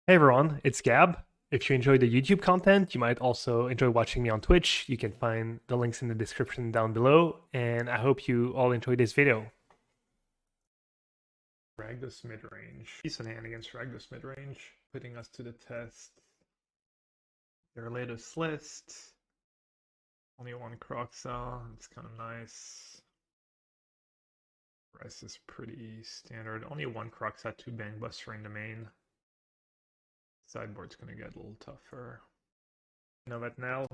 Hey everyone, it's Gab. If you enjoy the YouTube content, you might also enjoy watching me on Twitch. You can find the links in the description down below, and I hope you all enjoy this video. Ragdos midrange. Decent against Ragdos midrange, putting us to the test. Their latest list. Only one Croxa, it's kind of nice. The rest is pretty standard. Only one Croxa, 2 Bangbuster in the main. Sideboard's gonna get a little tougher. You know that now?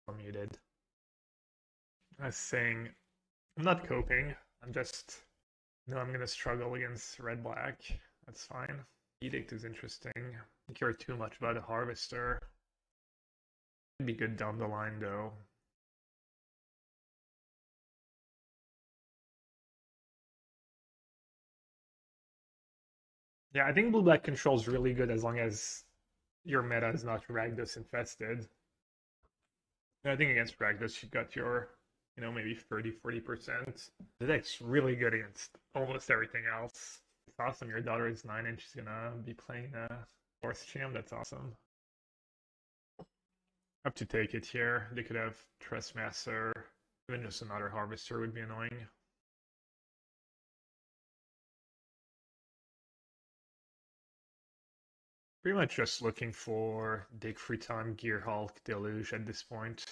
I'm muted. I was saying, I'm not coping. I'm gonna struggle against red-black. That's fine. Edict is interesting. I care too much about a Harvester. It'd be good down the line though. Yeah, I think blue-black control is really good as long as your meta is not Ragdos infested. I think against Ragdos, you got your, maybe 30-40%. The deck's really good against almost everything else. It's awesome. Your daughter is 9 and she's gonna be playing 4th champ. That's awesome. Have to take it here. They could have Trespasser. Even just another Harvester would be annoying. Pretty much just looking for Dig Free Time, Gearhulk, Deluge at this point.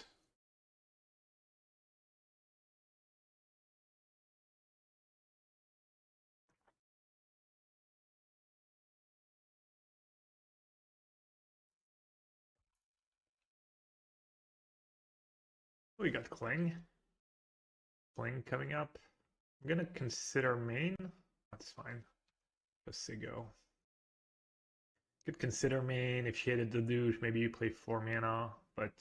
We got Cling. Cling coming up. I'm gonna consider main. That's fine. Just to go. Could consider main. If you hit a Deluge, maybe you play 4 mana, but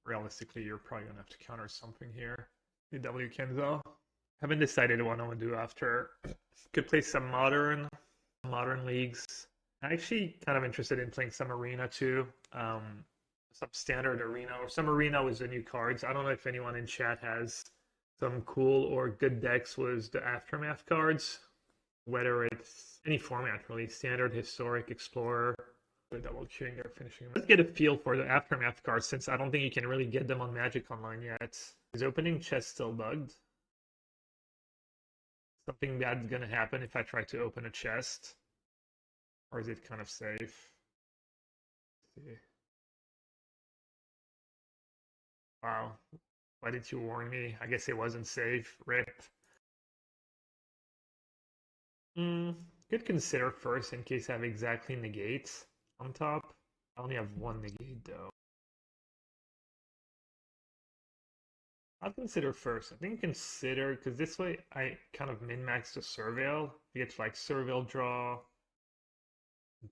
realistically, you're probably gonna have to counter something here. W Kenzo. Haven't decided what I want to do after. Could play some modern leagues. I'm actually kind of interested in playing some arena too. Some standard arena or some arena with the new cards. I don't know if anyone in chat has some cool or good decks with the Aftermath cards, whether it's any format really, standard, historic, explorer. They're double queuing, they're finishing. Let's get a feel for the Aftermath cards since I don't think you can really get them on Magic Online yet. Is opening chest still bugged? Something bad's gonna happen if I try to open a chest? Or is it kind of safe? Let's see. Wow. Why did you warn me? I guess it wasn't safe. Rip. Could consider first in case I have exactly Negate on top. I only have 1 Negate though. I'll consider first. I think consider, because this way I kind of min-max the Surveil. You get like Surveil draw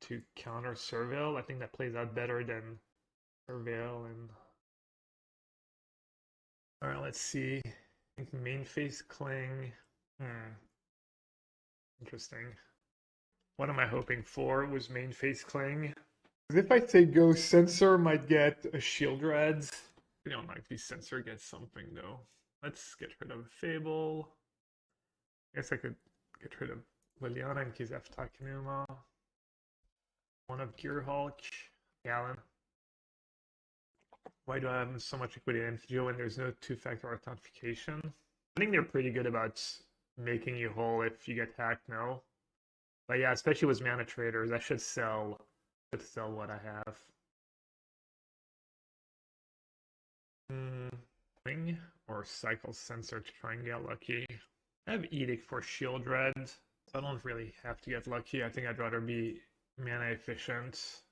to counter Surveil. I think that plays out better than Surveil and... Alright, let's see. I think main phase Cling. Interesting. What am I hoping for was main phase Cling? Because if I say go, Censor might get a Sheoldred. We don't like the Censor gets something though. Let's get rid of Fable. I guess I could get rid of Liliana in case I have Takenuma. One of Gearhulk. Gallon. Why do I have so much equity in MTGO when there's no 2-factor authentication? I think they're pretty good about making you whole if you get hacked now. But yeah, especially with mana traders, I should sell what I have. Wing or cycle Censor to try and get lucky. I have Edict for Sheoldred, so I don't really have to get lucky. I think I'd rather be mana efficient.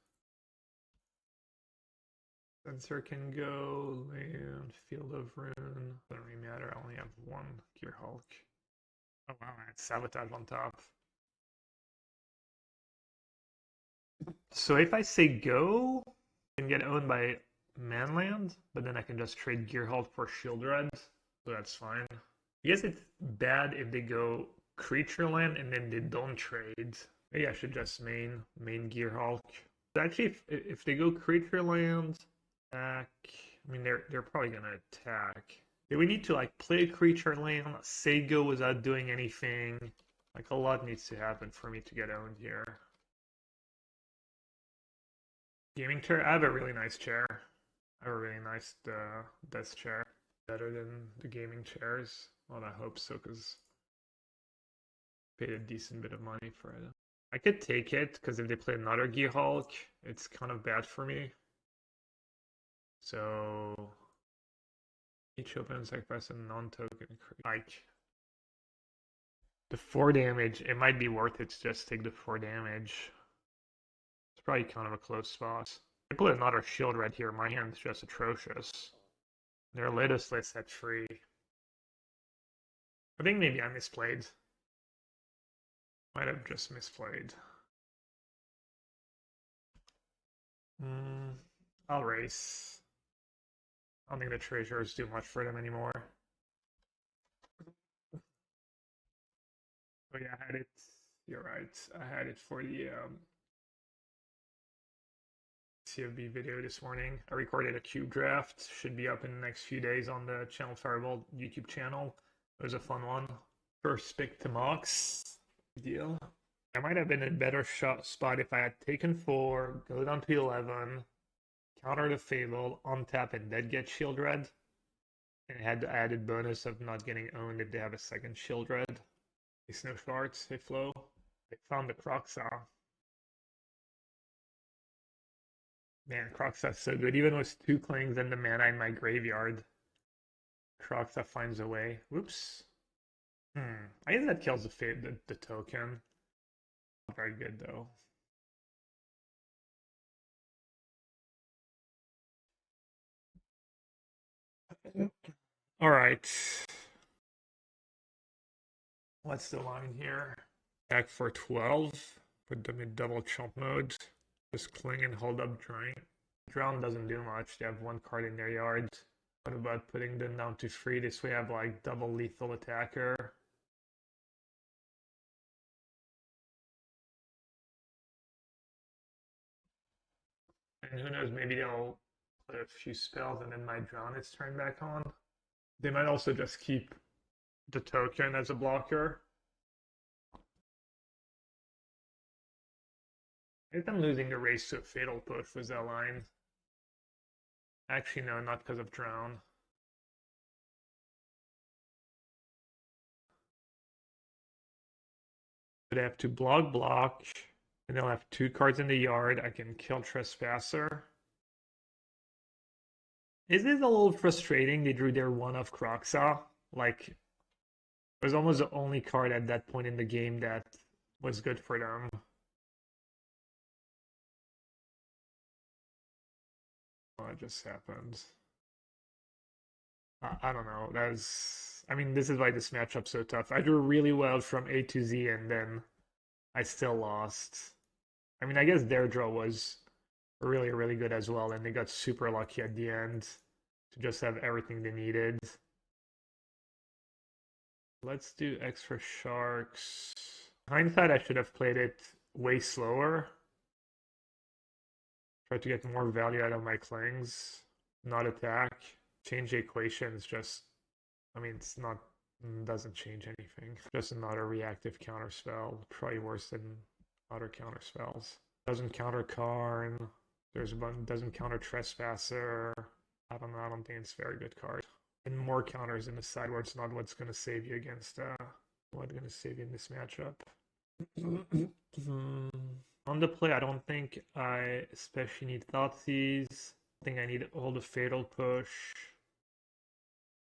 Censor can go, land, Field of Ruin. Doesn't really matter, I only have 1 Gearhulk. Oh wow, I had Sabotage on top. So if I say go, I can get owned by Manland, but then I can just trade Gearhulk for Sheoldred, so that's fine. I guess it's bad if they go creature land and then they don't trade. Maybe I should just main Gearhulk. Actually, if they go creature land, attack. I mean, they're probably gonna attack. Do we need to like play a creature lane? Say go without doing anything? Like a lot needs to happen for me to get owned here. Gaming chair? I have a really nice chair. I have a really nice desk chair. Better than the gaming chairs. Well, I hope so, because I paid a decent bit of money for it. I could take it, because if they play another Gearhulk, it's kind of bad for me. So each open sacrifice a non-token. Like the 4 damage, it might be worth it to just take the 4 damage. It's probably kind of a close spot. I put another Sheoldred here. My hand's just atrocious. Their latest list had 3. I think maybe I misplayed. Might have just misplayed. I'll race. I don't think the treasures do much for them anymore. Oh yeah, I had it. You're right. I had it for the CFB video this morning. I recorded a cube draft. Should be up in the next few days on the Channel Fireball YouTube channel. It was a fun one. First pick to Mox. Deal. I might have been in a better spot if I had taken 4, go down to 11, counter the Fable, untap and then get Sheoldred. And it had the added bonus of not getting owned if they have a second Sheoldred. They snow shards, they flow. They found the Croxa. Man, Croxa's so good. Even with 2 clings and the mana in my graveyard, Croxa finds a way. Whoops. I guess that kills the token. Not very good though. Alright. What's the line here? Back for 12. Put them in double chump mode. Just cling and hold up Drown. Drown doesn't do much. They have 1 card in their yard. What about putting them down to 3? This way I have like double lethal attacker. And who knows, maybe they'll put a few spells and then my Drown is turned back on. They might also just keep the token as a blocker. I think I'm losing the race to a Fatal Push with that line. Actually, no, not because of Drown. But I have to block, and they'll have 2 cards in the yard. I can kill Trespasser. Is it a little frustrating? They drew their 1 of Croxa. Like, it was almost the only card at that point in the game that was good for them. What just happened? I don't know. I mean, this is why this matchup's so tough. I drew really well from A to Z, and then I still lost. I mean, I guess their draw was really, really good as well, and they got super lucky at the end to just have everything they needed. Let's do extra sharks. Hindsight, I should have played it way slower. Try to get more value out of my clings, not attack. Change the equations, just, I mean, it's not, doesn't change anything. Just another reactive counter spell, probably worse than other counter spells. Doesn't counter Karn. There's one doesn't counter Trespasser. I don't know. I don't think it's a very good card. And more counters in the side where it's not what's going to save you against what's going to save you in this matchup. On the play, I don't think I especially need Thoughtseize. I think I need all the Fatal Push.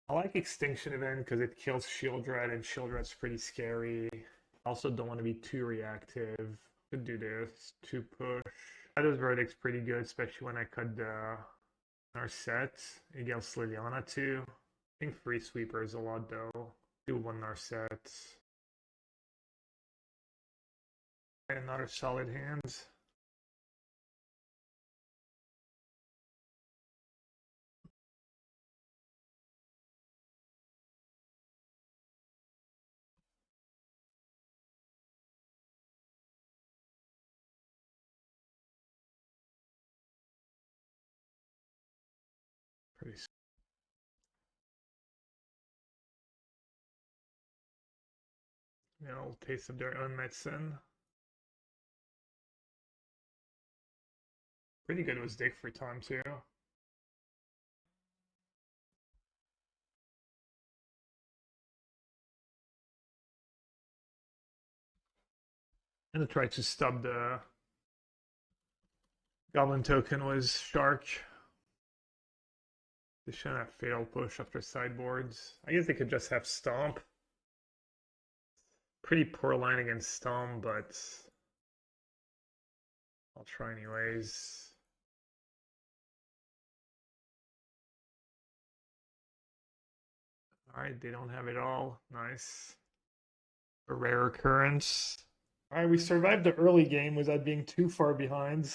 I like Extinction Event because it kills Sheoldred, and Sheoldred's pretty scary. I also don't want to be too reactive. Could do this. 2 push. Shadow's Verdict's pretty good, especially when I cut the Narset against Liliana too. I think Free Sweeper is a lot though. Do 1 Narset. And another solid hand. Pretty you know, taste of their own medicine. Pretty good was Dig for time too. And to try to stop the Goblin token was Shark. They shouldn't have Fatal Push after sideboards. I guess they could just have Stomp. Pretty poor line against Stomp, but I'll try anyways. Alright, they don't have it all. Nice. A rare occurrence. Alright, we survived the early game without being too far behind.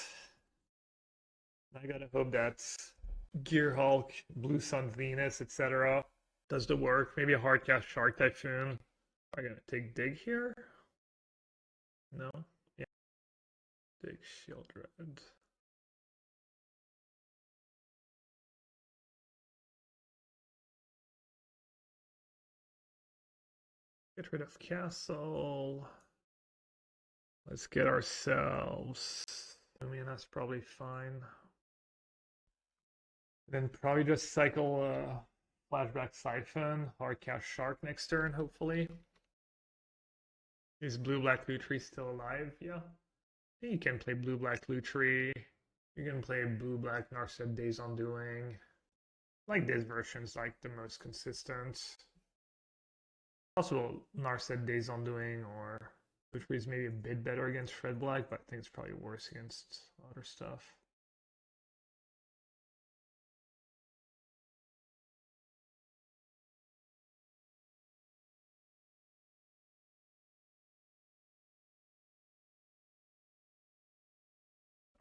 I gotta hope that Gearhulk, Blue Sun Venus, etc. does the work. Maybe a hard cast Shark Typhoon. I gotta take Dig here? No? Yeah. Dig Sheoldred. Get rid of Castle. Let's get ourselves. I mean, that's probably fine. Then probably just cycle Flashback Siphon, hard cast Shark next turn, hopefully. Is Blue-Black Lutri still alive? Yeah. You can play Blue-Black Lutri. You can play Blue-Black Narset Days Undoing. Like this version's like the most consistent. Also, Narset Days Undoing or Lutri is maybe a bit better against Red Black, but I think it's probably worse against other stuff.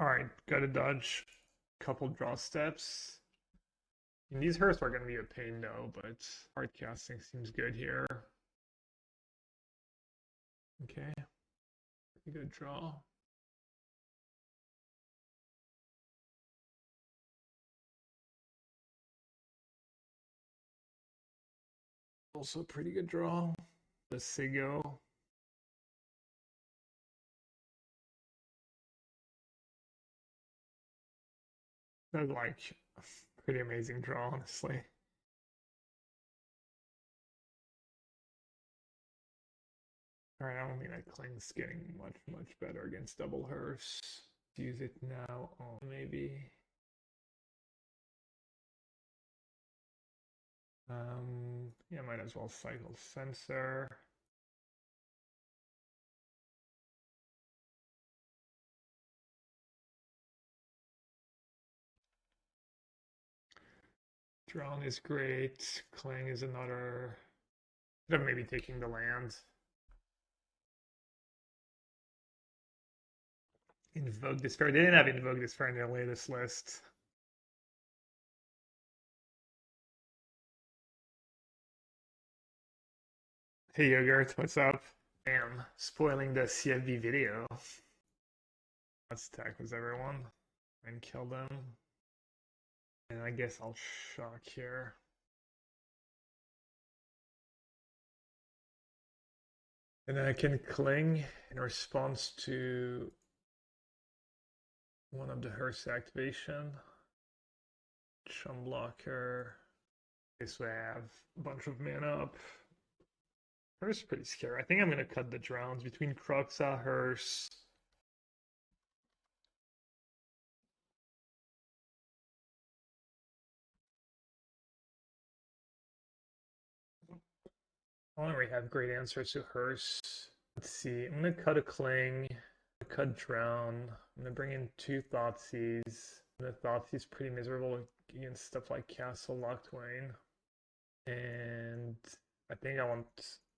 Alright, gotta dodge a couple draw steps. And these Hearths are gonna be a pain though, but hard casting seems good here. Okay, pretty good draw. Also a pretty good draw. The MTGO. That's like a pretty amazing draw, honestly. Alright, I don't think that Kling's getting much better against double Hearths. Use it now. Oh, maybe. Yeah, might as well cycle Censor. Drown is great. Kling is another. Maybe taking the land. Invoke Despair. They didn't have Invoke Despair in their latest list. Hey Yogurt, what's up? Damn, spoiling the CFB video. Let's attack with everyone and kill them. And I guess I'll shock here. And then I can Cling in response to one of the Hearst activation. Chum Blocker. This way I have a bunch of mana up. Hearst pretty scary. I think I'm going to cut the drowns between Kroxa, Hearst. I don't really have great answers to Hearst. Let's see. I'm going to cut a Cling. Cut Drown. I'm going to bring in 2 Thoughtseize. The Thoughtseize pretty miserable against stuff like Castle, Lochtwain. And I think I want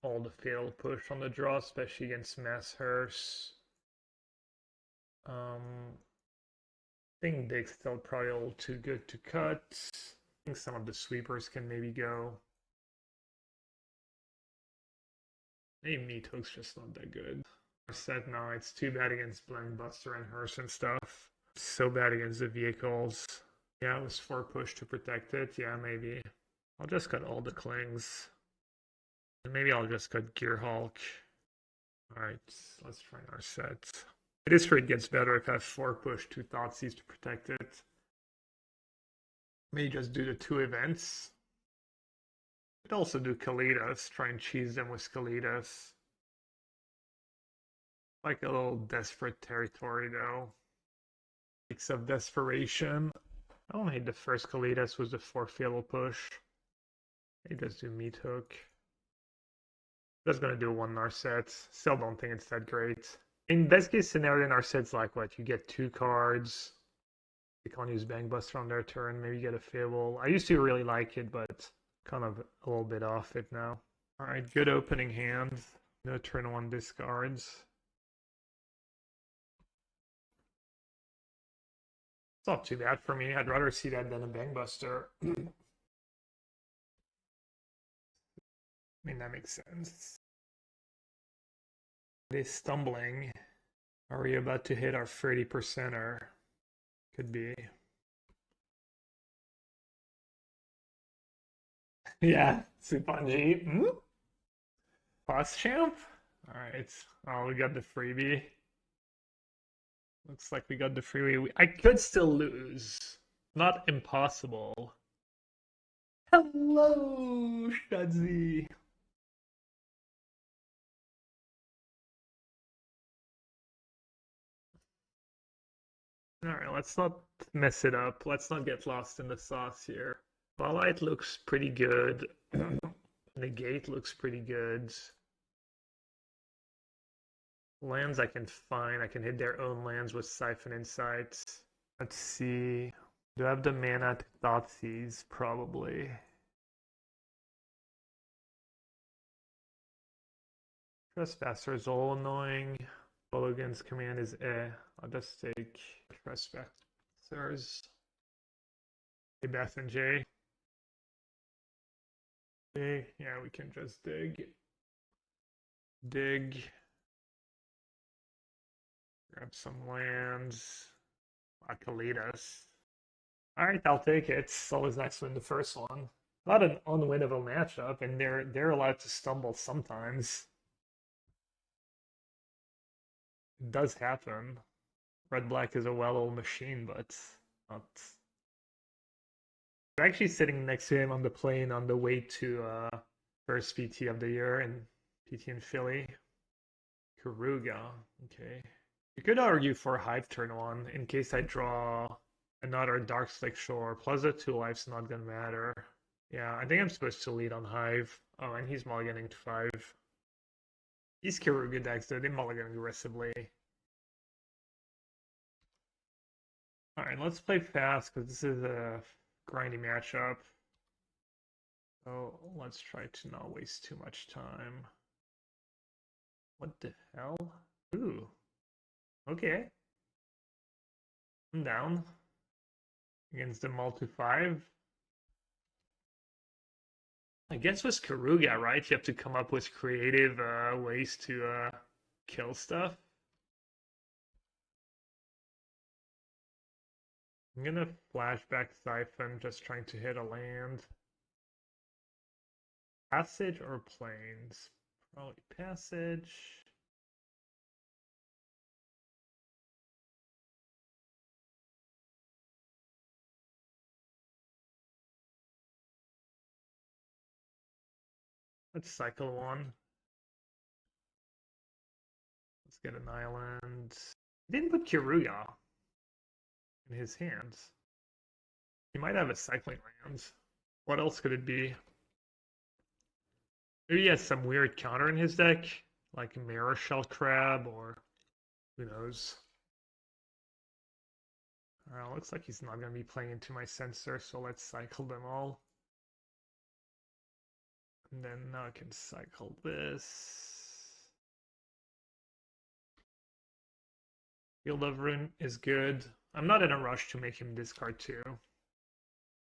all the Fatal Push on the draw, especially against Mass Hearst. I think Dig's still probably a little too good to cut. I think some of the sweepers can maybe go. Maybe Meathook's just not that good. I said no, it's too bad against Blank Buster and Hearst and stuff. It's so bad against the vehicles. Yeah, it was 4 push to protect it. Yeah, maybe. I'll just cut all the Klings. And maybe I'll just cut Gearhulk. Alright, let's try our set. This trade gets better if I have 4 push, 2 Thoughtseize to protect it. May just do the 2 events. Could also do Kalitas, try and cheese them with Kalitas. Like a little desperate territory though. Mix of desperation. I don't hate the first Kalitas was the 4 fatal push. They just do Meathook. That's gonna do 1 Narset. Still don't think it's that great. In best case scenario in our sets, like what? You get 2 cards. You can't use Bankbuster on their turn. Maybe you get a Fable. I used to really like it, but kind of a little bit off it now. Alright, good opening hand. No turn 1 discards. It's not too bad for me. I'd rather see that than a Bankbuster. I mean, that makes sense. They stumbling. Are we about to hit our 30%er? Could be. Yeah, Siphon G. Boss champ? Alright. Oh, we got the freebie. Looks like we got the freebie. I could still lose. Not impossible. Hello, Shadzi. Alright, let's not mess it up. Let's not get lost in the sauce here. Twilight looks pretty good. Negate looks pretty good. Lands I can find. I can hit their own lands with Siphon Insight. Let's see. Do I have the mana to Thoughtseize? Probably. Trespasser is all annoying. Logan's command is I'll just take Trespassers. Hey, Beth and Jay. Dig. Yeah, we can just dig. Dig. Grab some lands. Akalitas. Alright, I'll take it. It's always nice to win the first one. Not an unwinnable matchup, and they're allowed to stumble sometimes. It does happen. Red-black is a well-oiled machine, but not. I'm actually sitting next to him on the plane on the way to first PT of the year in PT in Philly. Karuga, okay. You could argue for Hive turn 1 in case I draw another Darkslick Shore. Plus the 2 life's not gonna matter. Yeah, I think I'm supposed to lead on Hive. Oh, and he's mulliganing to 5. These Karuga decks, though, they mulligan aggressively. Alright, let's play fast, because this is a grindy matchup. So let's try to not waste too much time. What the hell? Ooh. Okay. I'm down. Against the multi 5. I guess with Karuga, right? You have to come up with creative ways to kill stuff. I'm gonna flashback Siphon, just trying to hit a land. Passage or plains? Probably passage. Let's cycle 1. Let's get an island. He didn't put Kiruya in his hands. He might have a cycling land. What else could it be? Maybe he has some weird counter in his deck, like Mirror Shell Crab, or who knows. Alright, looks like he's not going to be playing into my Censor, so let's cycle them all. And then now I can cycle this. Field of Ruin is good. I'm not in a rush to make him discard 2.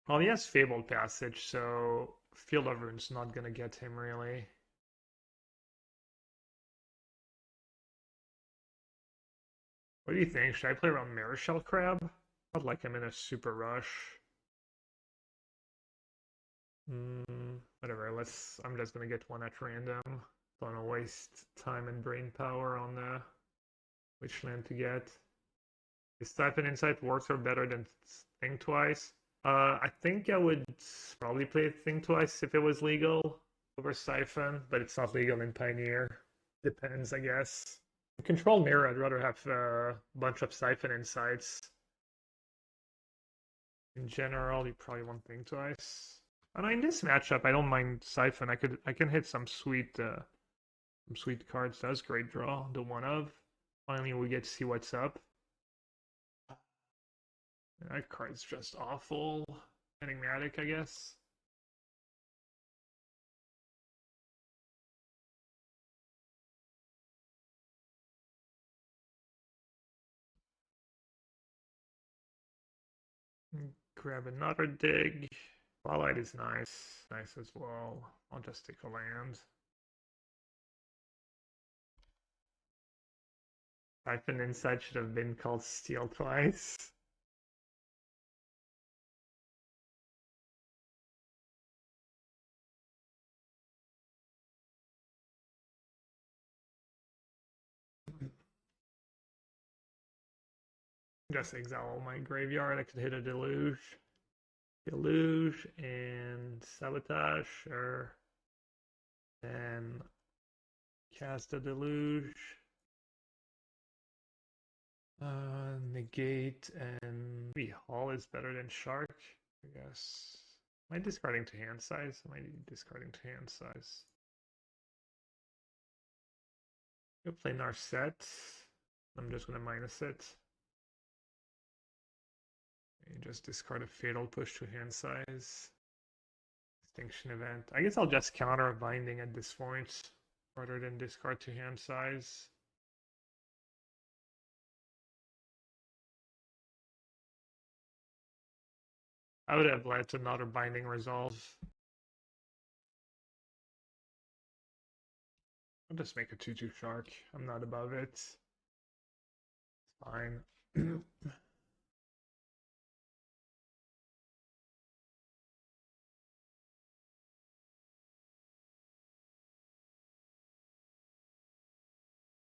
Well, he has Fabled Passage, so Field of Ruin's not gonna get him, really. What do you think? Should I play around Mirror Shell Crab? Not like I'm in a super rush. Whatever, I'm just gonna get one at random. Don't want to waste time and brain power on which land to get. Is Siphon Insight worse or better than Think Twice? I think I would probably play Think Twice if it was legal over Siphon, but it's not legal in Pioneer. Depends, I guess. In Control Mirror, I'd rather have a bunch of Siphon Insights. In general, you probably want Think Twice. And in this matchup, I don't mind Siphon. I can hit some sweet cards. That was great draw. The one of. Finally, we get to see what's up. That card's just awful. Enigmatic, I guess. Grab another dig. Twilight is nice. Nice as well. I'll just take a land. Siphon Insight should have been called Steal Twice. Just exile my graveyard. I could hit a Deluge. Deluge and Sabotage, sure. Then cast a Deluge. Negate and the Hall is better than Shark, I guess. Am I discarding to hand size? Am I discarding to hand size? Go play Narset. I'm just gonna minus it. And just discard a Fatal Push to hand size. Extinction Event. I guess I'll just counter a Binding at this point, rather than discard to hand size. I would have led to another Binding Resolve. I'll just make a 2/2 Shark. I'm not above it. It's fine.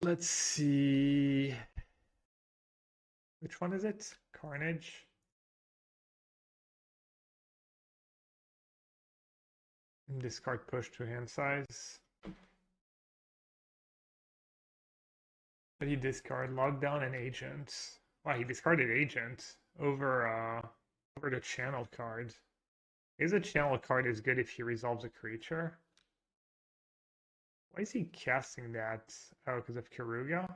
Let's see. Which one is it? Carnage. Discard push to hand size. But he discard Lockdown and Agent. Wow, he discarded Agent over the channel card. Is a channel card is good if he resolves a creature? Why is he casting that? Oh, because of Karuga?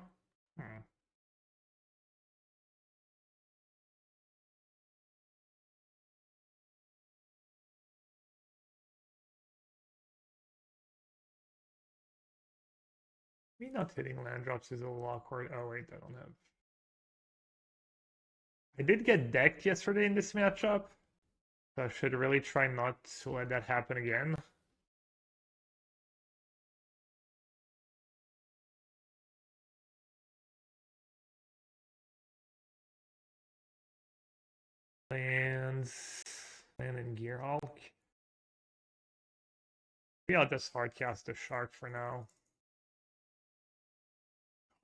Me not hitting land drops is a little awkward. Oh wait, I don't have. I did get decked yesterday in this matchup, so I should really try not to let that happen again. Land and Gearhulk. Maybe I'll just hardcast a Shark for now.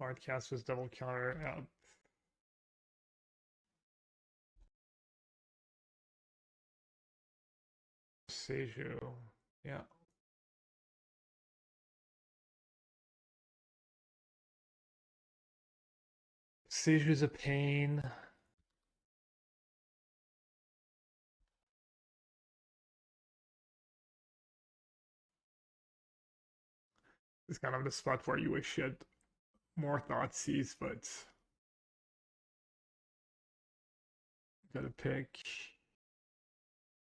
Hardcast was double counter. Seju. Yeah. Seju's a pain. It's kind of the spot where you wish you had more Thoughtseize, but gotta pick.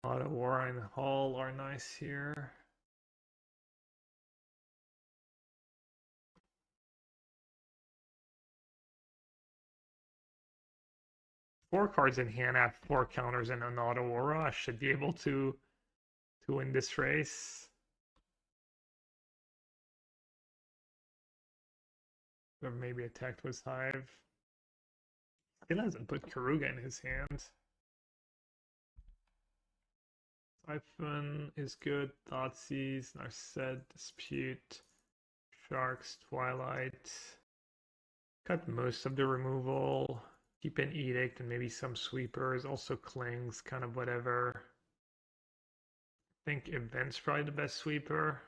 Otawara and Hall are nice here. Four cards in hand have 4 counters and an Otawara. I should be able to win this race. Or maybe attacked with Hive. Still hasn't put Karuga in his hand. Siphon is good. Thoughtseize, Narset, Dispute, Sharks, Twilight. Cut most of the removal. Keep an Edict and maybe some sweepers. Also Clings, kind of whatever. I think Event's probably the best sweeper.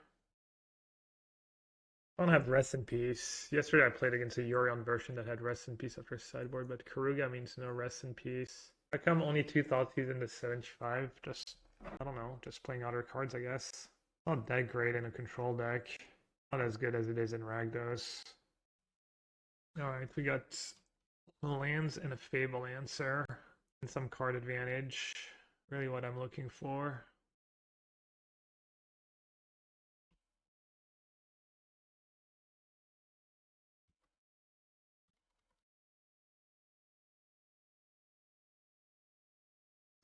I don't have Rest in Peace. Yesterday I played against a Yorion version that had Rest in Peace after sideboard, but Karuga means no Rest in Peace. I come only 2 Thoughtseize in the 75. Just, I don't know, just playing other cards, I guess. Not that great in a control deck. Not as good as it is in Ragdos. Alright, we got lands and a Fable Answer. And some card advantage. Really what I'm looking for.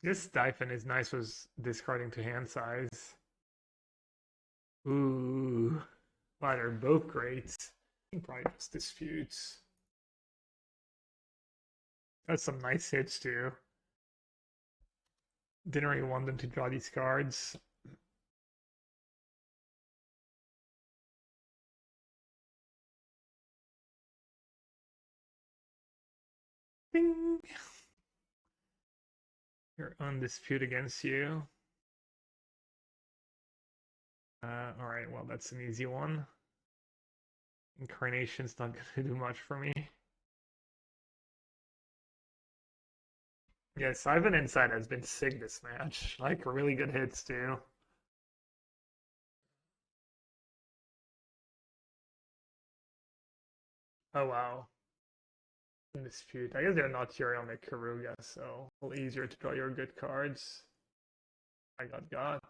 This Siphon is nice was discarding to hand size. Ooh. Wow, they're both great. I think probably just disputes. That's some nice hits too. Didn't really want them to draw these cards. Ding! You're undisputed against you. Alright, well that's an easy one. Incarnation's not gonna do much for me. Yeah, Siphon Insight has been sick this match. Like, really good hits too. Oh wow. Dispute. I guess they're not here on the Karuga, so a little easier to draw your good cards. I got.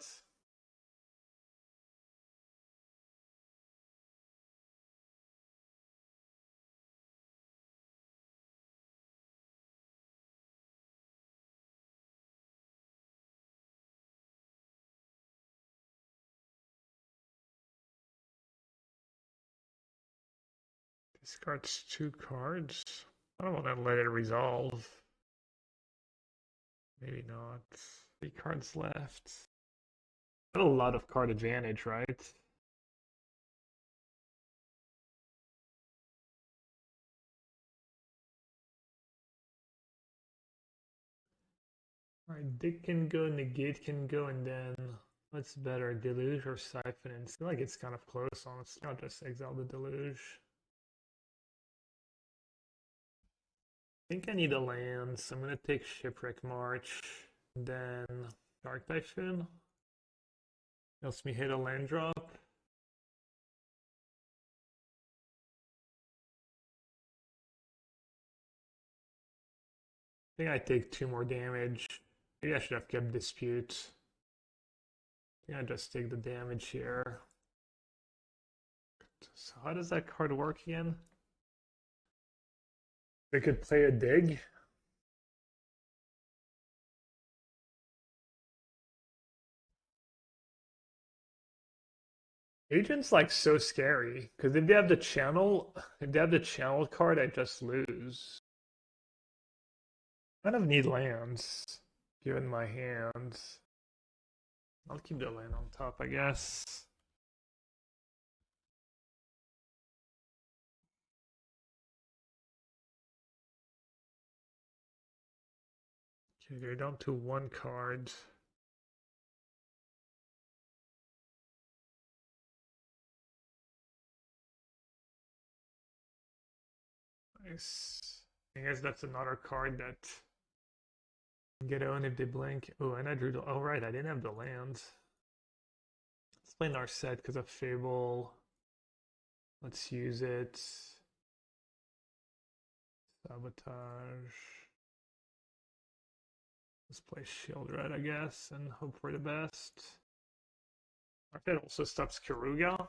Discards 2 cards. I don't want to let it resolve. Maybe not. 3 cards left. Got a lot of card advantage, right? Alright, Dick can go, Negate can go, and then what's better, Deluge or Siphon? I feel like it's kind of close, honestly. I'll just exile the Deluge. I think I need a land, so I'm gonna take Shipwreck Marsh, then Shark Typhoon. Helps me hit a land drop. I think I take 2 more damage. Maybe I should have kept Dispute. I think I just take the damage here. So how does that card work again? They could play a dig. Agent's like so scary because if they have the channel, card, I just lose. I kind of need lands given my hands. I'll keep the land on top, I guess. Okay, they're down to 1 card. Nice. I guess that's another card that can get owned if they blink. Oh, and I drew the. Oh, right, I didn't have the land. Let's play Narset because of Fable. Let's use it. Sabotage. Let's play Sheoldred, I guess, and hope for the best. Narset also stops Karuga.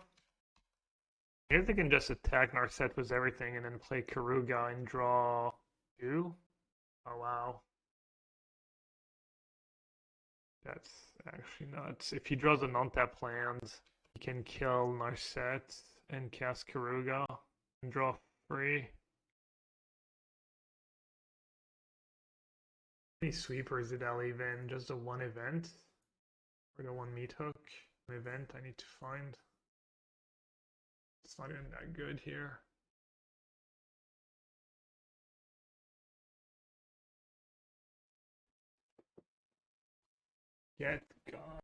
I guess they can just attack Narset with everything and then play Karuga and draw 2. Oh, wow. That's actually nuts. If he draws a non-tap land, he can kill Narset and cast Karuga and draw 3. How many sweepers did I leave in? Just the 1 event? Or the 1 Meathook? An event I need to find. It's not even that good here. Get gone.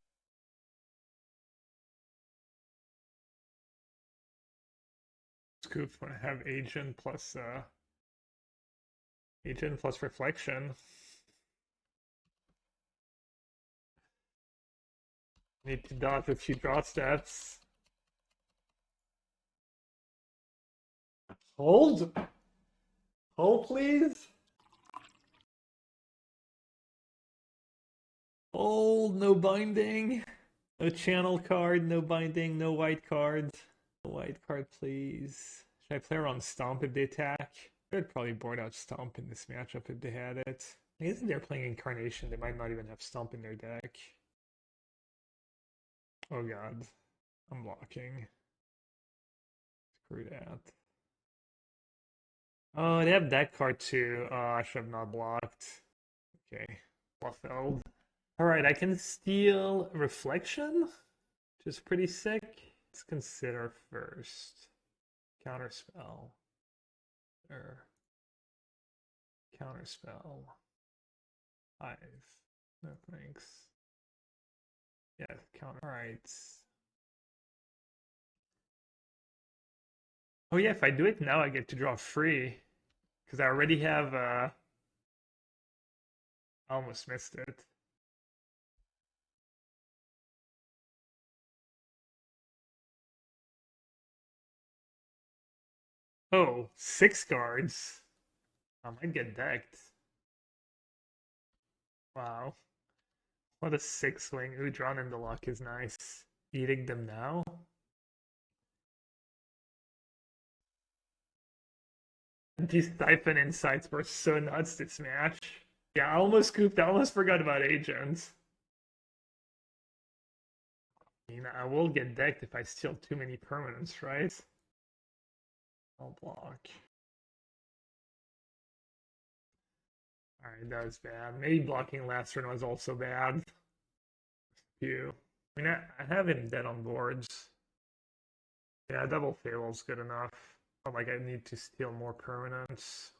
Scoop when I have agent plus reflection. Need to dodge a few draw steps. Hold. Hold, please. Hold, no binding. No channel card, no binding, no white cards. No white card, please. Should I play around Stomp if they attack? I'd probably board out Stomp in this matchup if they had it. I guess if they're playing Incarnation, they might not even have Stomp in their deck. Oh god. I'm blocking. Screw that. Oh, they have that card too. Oh, I should have not blocked. Okay. Bluffeld. Alright, I can steal Reflection, which is pretty sick. Let's consider first. Counterspell. Counterspell. Hive. No thanks. Yeah, counter. Alright. Oh yeah, if I do it now, I get to draw free. Because I already have, I almost missed it. Oh, 6 cards. I might get decked. Wow. What a 6-wing. Udron in the Loch is nice. Eating them now? These Siphon Insights were so nuts this match. Yeah, I almost scooped. I almost forgot about agents. I mean, I will get decked if I steal too many permanents, right? I'll block. Alright, that was bad. Maybe blocking last turn was also bad. Phew. I mean, I have him dead on boards. Yeah, double Fable's good enough. Not like I need to steal more permanents.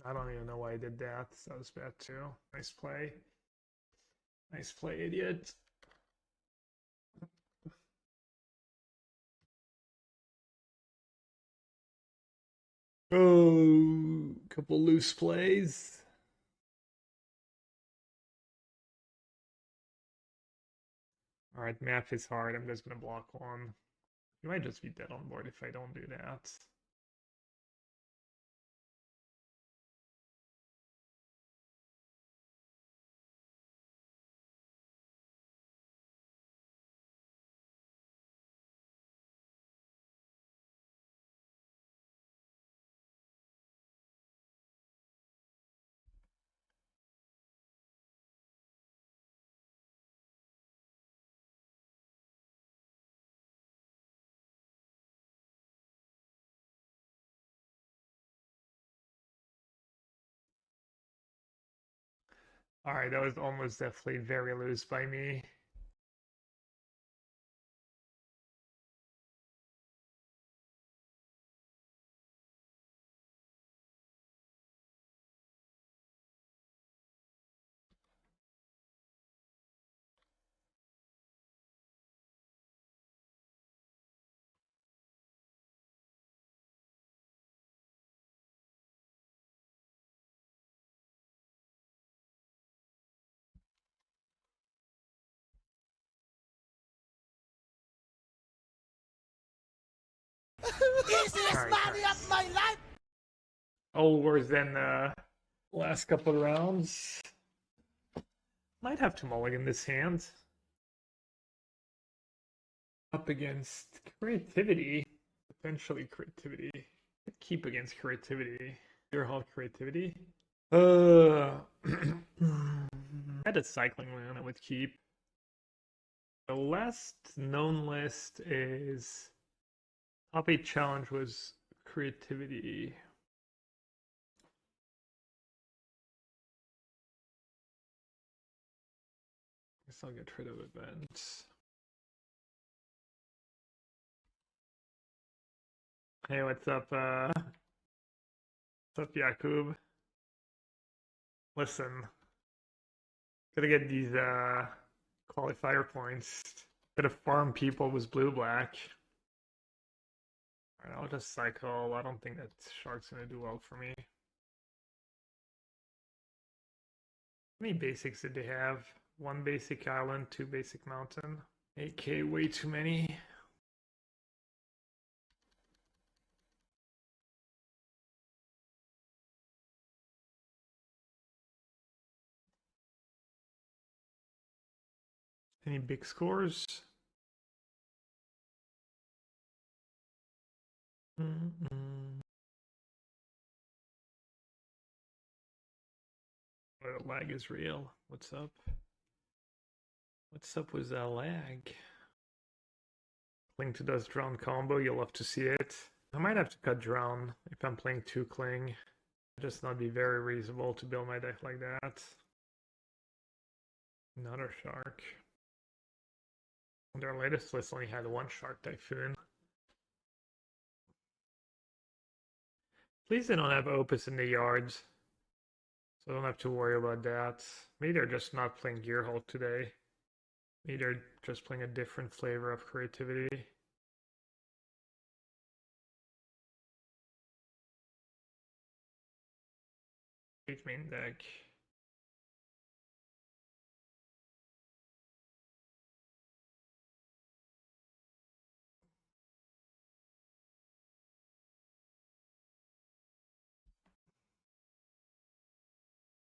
I don't even know why I did that. That was bad too. Nice play. Nice play, idiot. Oh, couple loose plays. Alright, map is hard. I'm just gonna block one. You might just be dead on board if I don't do that. Alright, that was almost definitely very loose by me. Easiest money of my life. Oh, worse than last couple of rounds. Might have to mulligan this hand. Up against creativity. Potentially creativity. Could keep against creativity. Gearhulk creativity. I had a cycling land I would keep. The last known list is top 8 challenge was creativity. Guess I'll get rid of events. Hey, what's up, Jakub? Listen, gotta get these qualifier points. Gotta farm people with blue-black. Alright, I'll just cycle. I don't think that Shark's gonna do well for me. How many basics did they have? 1 basic island, 2 basic mountain. 8k, way too many. Any big scores? The lag is real. What's up? What's up with that lag? Cling to Dust Drown combo, you'll love to see it. I might have to cut Drown if I'm playing 2 Cling. Just not be very reasonable to build my deck like that. Another Shark. Their latest list only had 1 Shark Typhoon. At least they don't have Opus in the yards, so I don't have to worry about that. Maybe they're just not playing Gearhulk today. Maybe they're just playing a different flavor of creativity. Great main deck.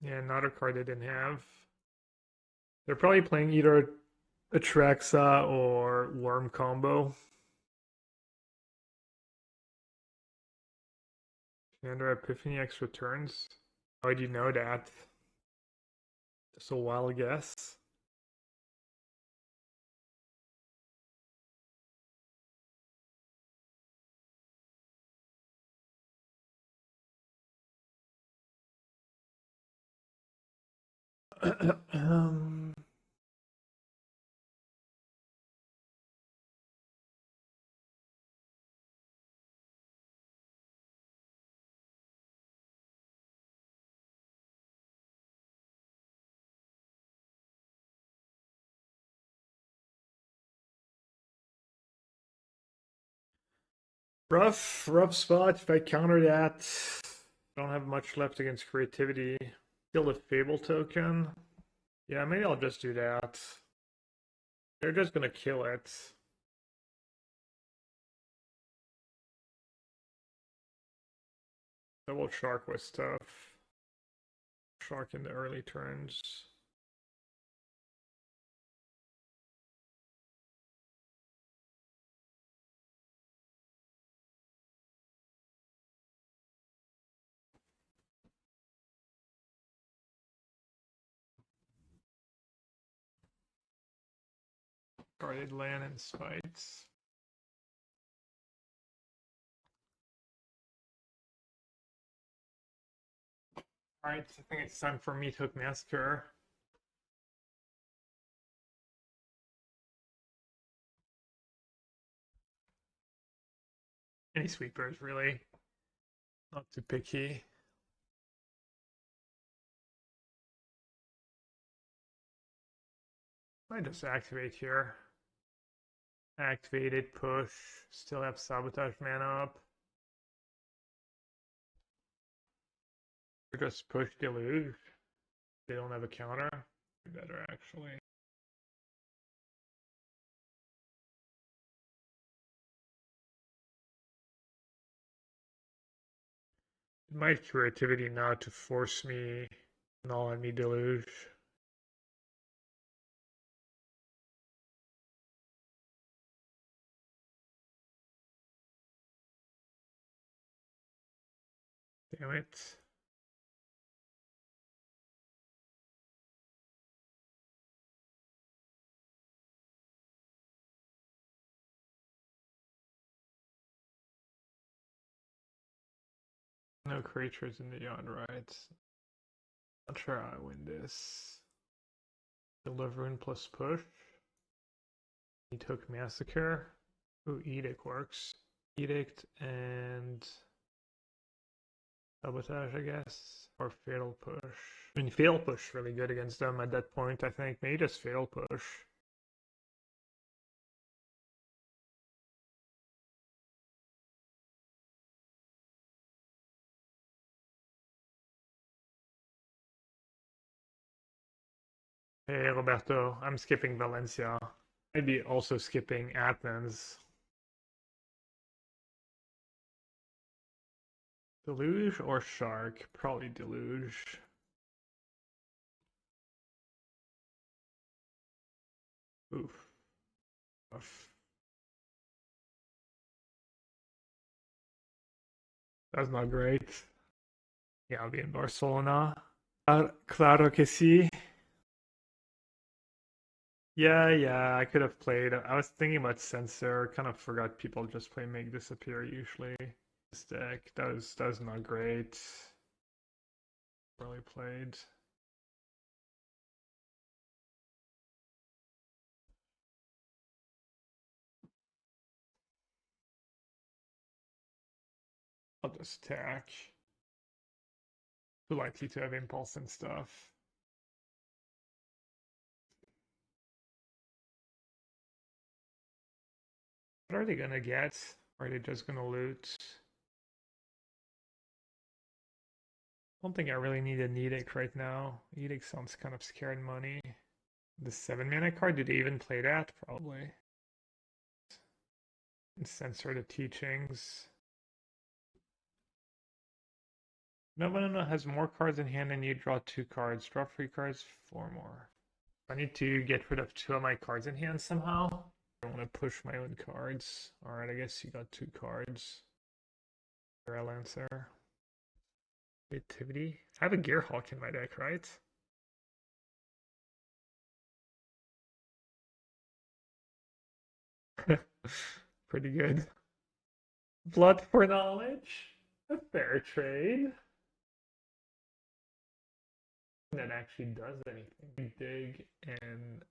Yeah, another card they didn't have. They're probably playing either Atraxa or Worm combo. Chandra Epiphany X returns. How do you know that? Just a wild guess. Rough spot. If I counter that, I don't have much left against creativity. Still a Fable token. Yeah, maybe I'll just do that. They're just gonna kill it. Double Shark was tough. Shark in the early turns. Guarded land and spites. Alright, I think it's time for Meathook Massacre. Any sweepers, really. Not too picky. I just activate here. Activate it, push. Still have Sabotage mana up. Or just push Deluge. They don't have a counter. Better, actually. My creativity not to force me null on me Deluge. Damn it. No creatures in the yard, right? Not sure I win this. Deliverance plus push. Meathook Massacre. Ooh, Edict works. Edict and Sabotage, I guess. Or Fatal Push. I mean, Fatal Push really good against them at that point, I think. Maybe just Fatal Push. Hey, Roberto. I'm skipping Valencia. Maybe also skipping Athens. Deluge or Shark? Probably Deluge. Oof. That's not great. Yeah, I'll be in Barcelona. Claro que sí. Yeah, I could have played. I was thinking about Censor. Kind of forgot people just play Make Disappear usually. This deck, that was not great. Really played. I'll just attack. Too likely to have impulse and stuff. What are they gonna get? Or are they just gonna loot? I don't think I really need an Edict right now. Edict sounds kind of scared money. The 7-mana card, did they even play that? Probably. And Censor the Teachings. No, has more cards in hand than you draw 2 cards. Draw 3 cards, 4 more. I need to get rid of 2 of my cards in hand somehow. I don't want to push my own cards. Alright, I guess you got 2 cards. I'll answer. Creativity. I have a Gearhulk in my deck, right? Pretty good. Blood for knowledge. A fair trade. That actually does anything. Dig and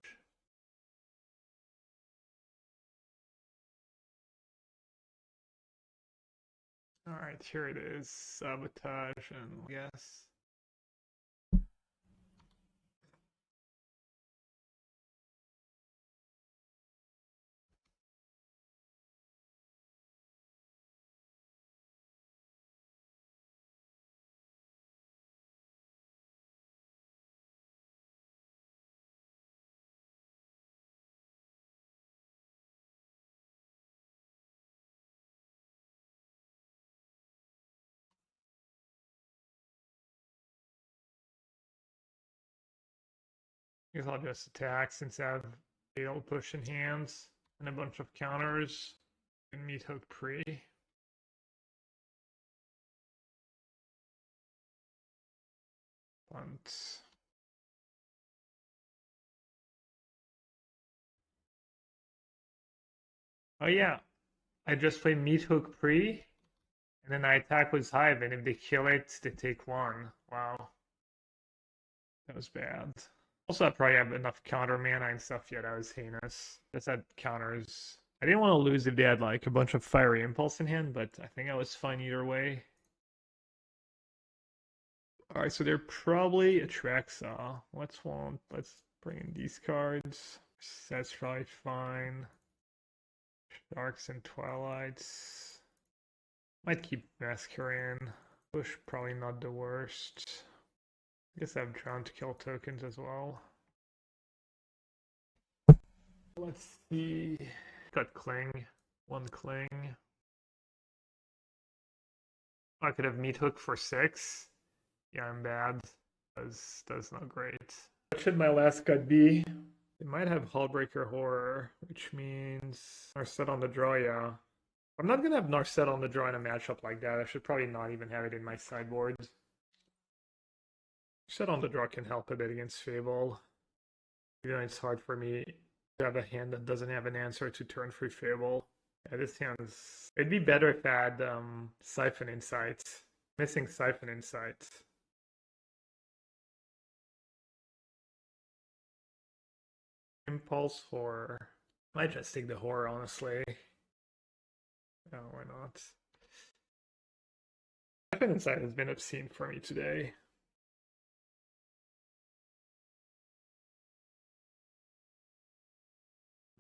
alright, here it is. Sabotage and yes. I guess I'll just attack since I have Fatal Push in hands and a bunch of counters and Meathook pre. Punt. Oh yeah, I just play Meathook pre, and then I attack with Hive, and if they kill it, they take 1. Wow. That was bad. Also, I probably have enough counter mana and stuff yet. That was heinous. Just had counters. I didn't want to lose if they had like a bunch of Fiery Impulse in hand, but I think I was fine either way. Alright, so they're probably a Traxaw. Let's bring in these cards. That's probably fine. Darks and Twilights. Might keep Masquerain. Push probably not the worst. I guess I have Drown to kill tokens as well. Let's see. Got Cling. 1 Cling. I could have Meathook for 6. Yeah, I'm bad. That's not great. What should my last cut be? They might have Hullbreaker Horror, which means Narset on the draw, yeah. I'm not gonna have Narset on the draw in a matchup like that. I should probably not even have it in my sideboard. Narset on the draw can help a bit against Fable. Even though it's hard for me to have a hand that doesn't have an answer to turn 3 Fable. Yeah, this hand's... It'd be better if I had Siphon Insight. Missing Siphon Insight. Impulse or I might just take the horror, honestly. No, why not? Siphon Insight has been obscene for me today.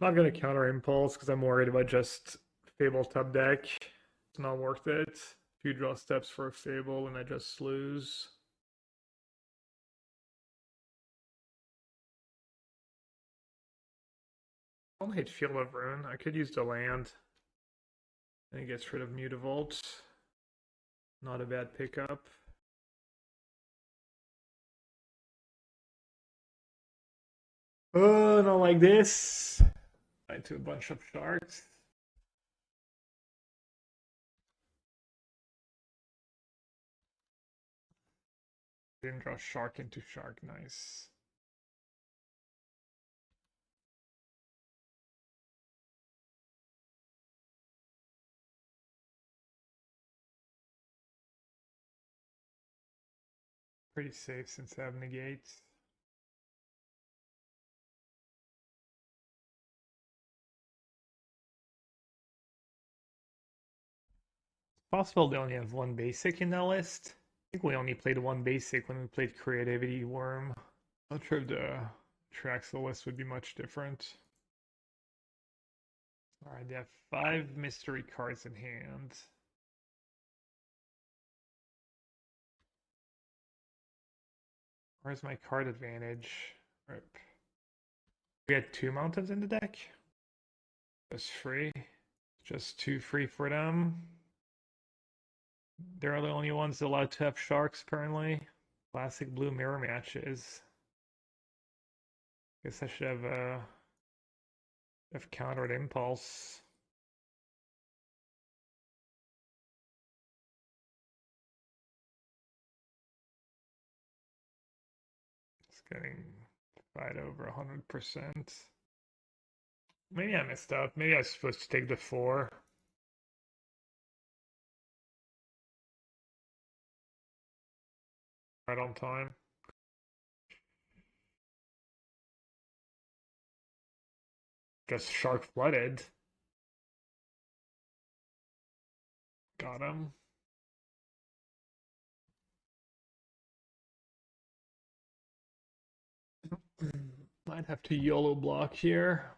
Not gonna counter Impulse because I'm worried about just Fable top deck. It's not worth it. Few draw steps for a Fable and I just lose. I don't hate Field of Ruin. I could use the land. And it gets rid of Mutavault. Not a bad pickup. Oh, not like this. Into a bunch of sharks. Didn't draw shark into shark. Nice. Pretty safe since I have Negate. Possible they only have one basic in that list. I think we only played one basic when we played Creativity Worm. Not sure if the Traxel list would be much different. Alright, they have 5 mystery cards in hand. Where's my card advantage? Rip. We had 2 mountains in the deck. Just free. Just 2 free for them. They're the only ones allowed to have sharks currently. Classic blue mirror matches. Guess I should have countered Impulse. It's getting right over 100%. Maybe I messed up. Maybe I was supposed to take the 4. Right on time. Just shark flooded. Got him. Might have to YOLO block here.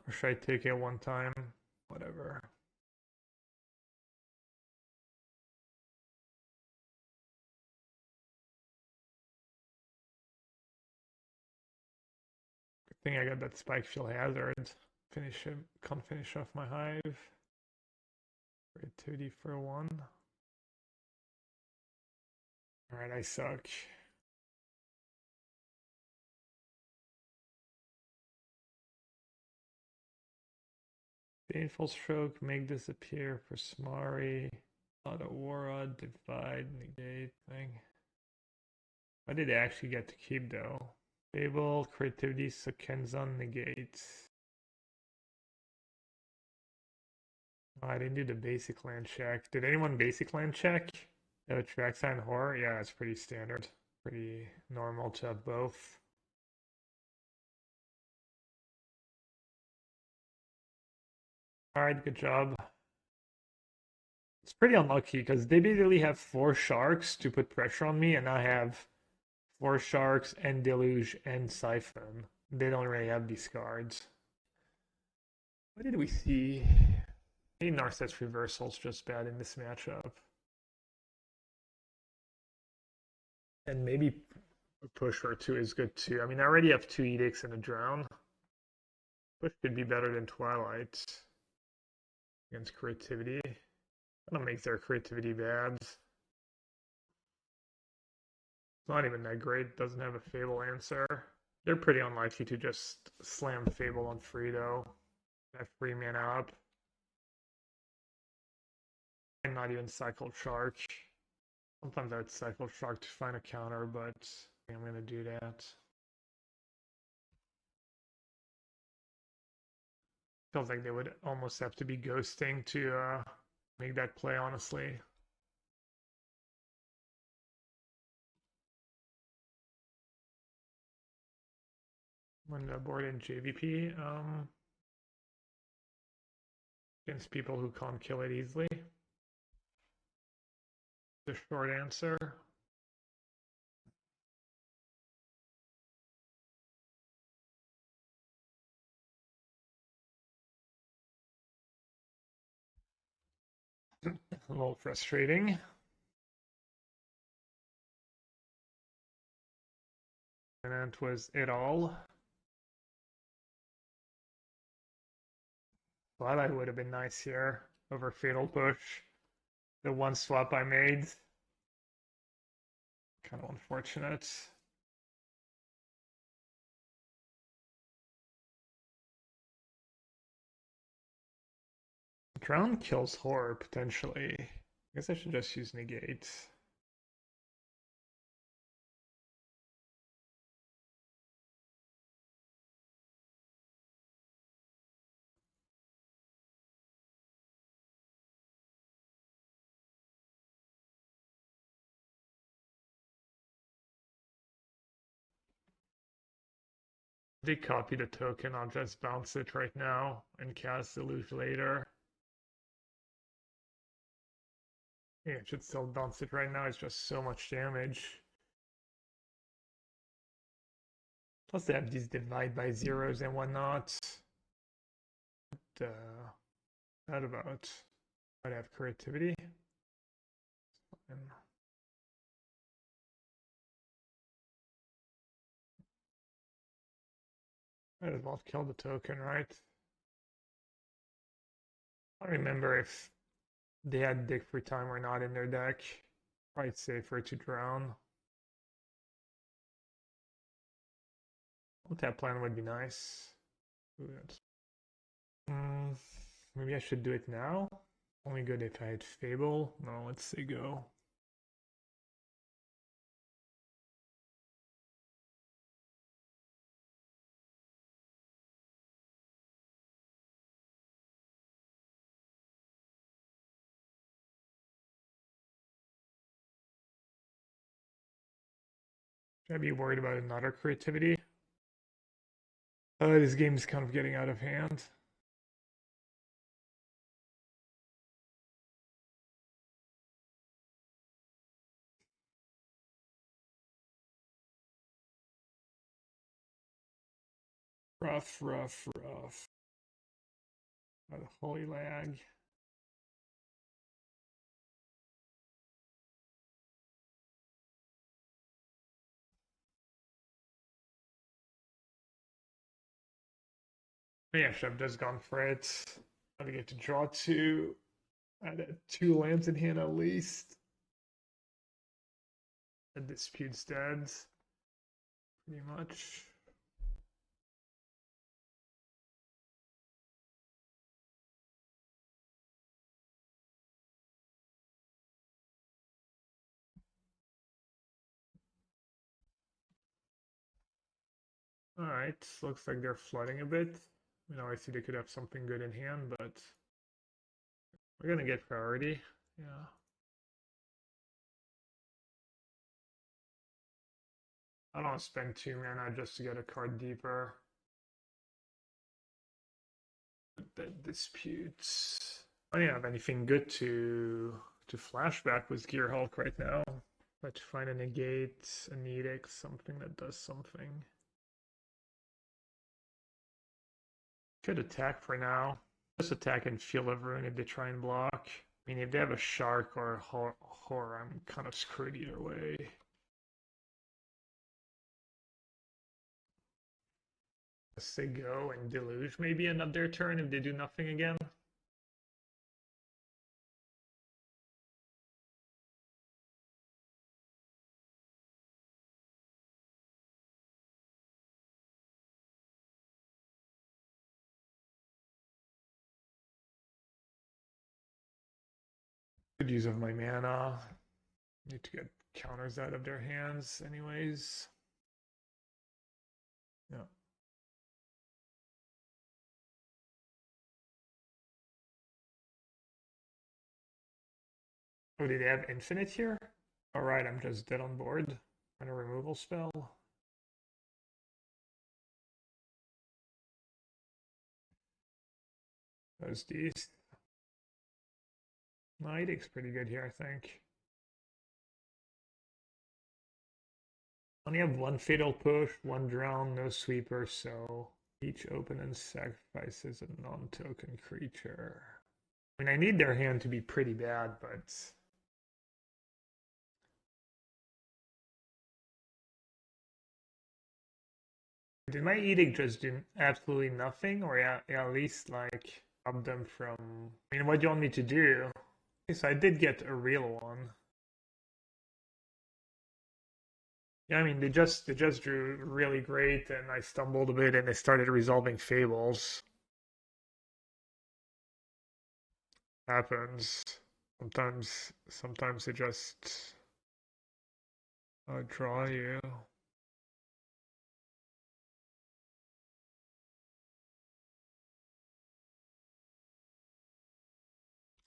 Or should I take it one time? Whatever. Good thing I got that Spikefield Hazard. Can't finish off my Hive. Creativity for 1. Alright, I suck. Baneful Stroke, make disappear for Smari. Otawara, divide, negate thing. What did they actually get to keep though? Fable, creativity, Sakenzan, negate. Oh, I didn't do the basic land check. Did anyone basic land check? The track sign horror? Yeah, that's pretty standard. Pretty normal to have both. Alright, good job. It's pretty unlucky because they basically have 4 sharks to put pressure on me, and I have 4 sharks and Deluge and Siphon. They don't really have these cards. What did we see? Maybe Narset's Reversal's just bad in this matchup. And maybe a push or 2 is good too. I mean, I already have 2 Edicts and a Drown. Push could be better than Twilight against creativity. I don't make their creativity bad. It's not even that great. Doesn't have a Fable answer. They're pretty unlikely to just slam Fable on free though. Have 3 mana up. And not even cycle Shark. Sometimes I would cycle Shark to find a counter, but I'm gonna do that. Feels like they would almost have to be ghosting to make that play, honestly. When the board in JVP, against people who can't kill it easily. The short answer. A little frustrating. And that was it all. Twilight would have been nice here over Fatal Push. The one swap I made. Kind of unfortunate. Drown kills Horror, potentially. I guess I should just use Negate. They copy the token, I'll just bounce it right now and cast Deluge later. Yeah, I should still bounce it right now, it's just so much damage. Plus they have these divide by zeros and whatnot. But, that about? I'd have creativity. Might as well kill the token, right? I don't remember if they had Dig for Time or not in their deck. Probably safer to drown. Tap plan would be nice. Maybe I should do it now. Only good if I had Fable. No, let's say go. Should I be worried about another creativity? This game is kind of getting out of hand. Rough. By the holy lag. Yeah, should have just gone for it. Gotta get to draw two. I'd had 2 lands in hand at least. The dispute's dead. Pretty much. Alright, looks like they're flooding a bit. You know, I see they could have something good in hand, but we're gonna get priority. Yeah. I don't want to spend 2 mana just to get a card deeper. That disputes. I don't have anything good to flashback with Gearhulk right now. But to find a negate, an edict, something that does something. Could attack for now. Just attack and Field of Ruin if they try and block. I mean, if they have a Shark or a Horror, I'm kind of screwed either way. Let's say go and Deluge maybe end up their turn if they do nothing again. Good use of my mana. Need to get counters out of their hands anyways. Yeah. Oh, did they have infinite here? Alright, I'm just dead on board. On a removal spell. Those these. No, Edict's pretty good here, I think. Only have one fatal push, one drown, no sweeper, so each opponent sacrifices a non-token creature. I mean, I need their hand to be pretty bad, but did my Edict just do absolutely nothing, or at least like stop them from? I mean, what do you want me to do? Okay, so I did get a real one. Yeah, I mean, they just drew really great, and I stumbled a bit, and they started resolving fables. Happens. Sometimes they just draw you.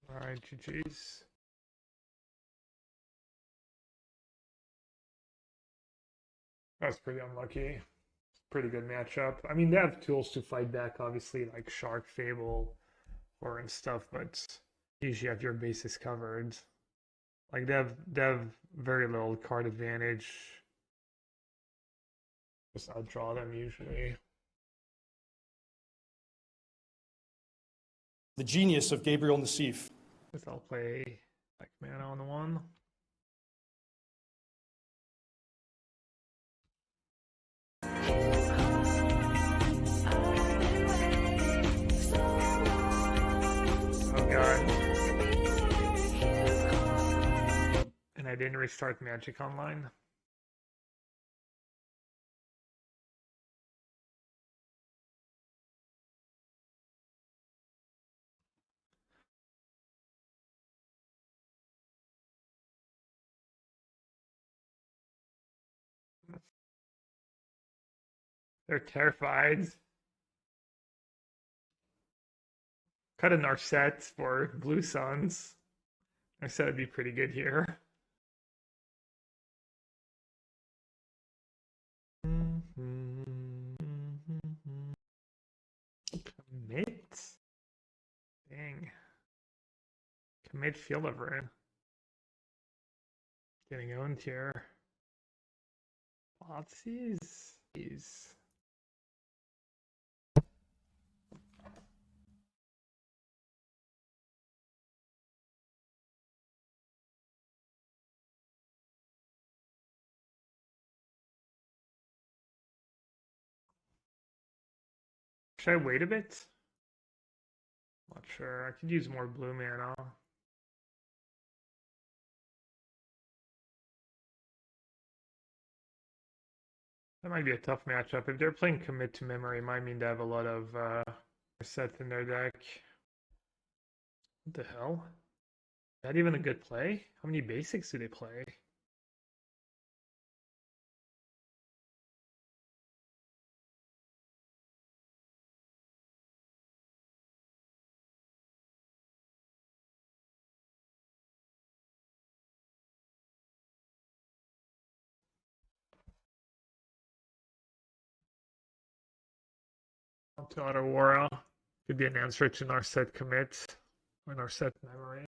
All right, GG's. That's pretty unlucky. Pretty good matchup. I mean, they have tools to fight back, obviously, like Shark, Fable, or and stuff, but usually have your bases covered. Like they have very little card advantage. Just outdraw them usually. The genius of Gabriel Nassif. Guess I'll play like mana on one. Oh god. And I didn't restart Magic Online. They're terrified. Cut a Narset for Blue Suns. I said it'd be pretty good here. Commit? Dang. Commit Field of Ruin. Getting owned here. Thoughtseize. Should I wait a bit? Not sure. I could use more blue mana. That might be a tough matchup. If they're playing Commit to Memory, it might mean they have a lot of sets in their deck. What the hell? Is that even a good play? How many basics do they play? To Otawara. Could be an answer to Narset Commit or Narset Memory.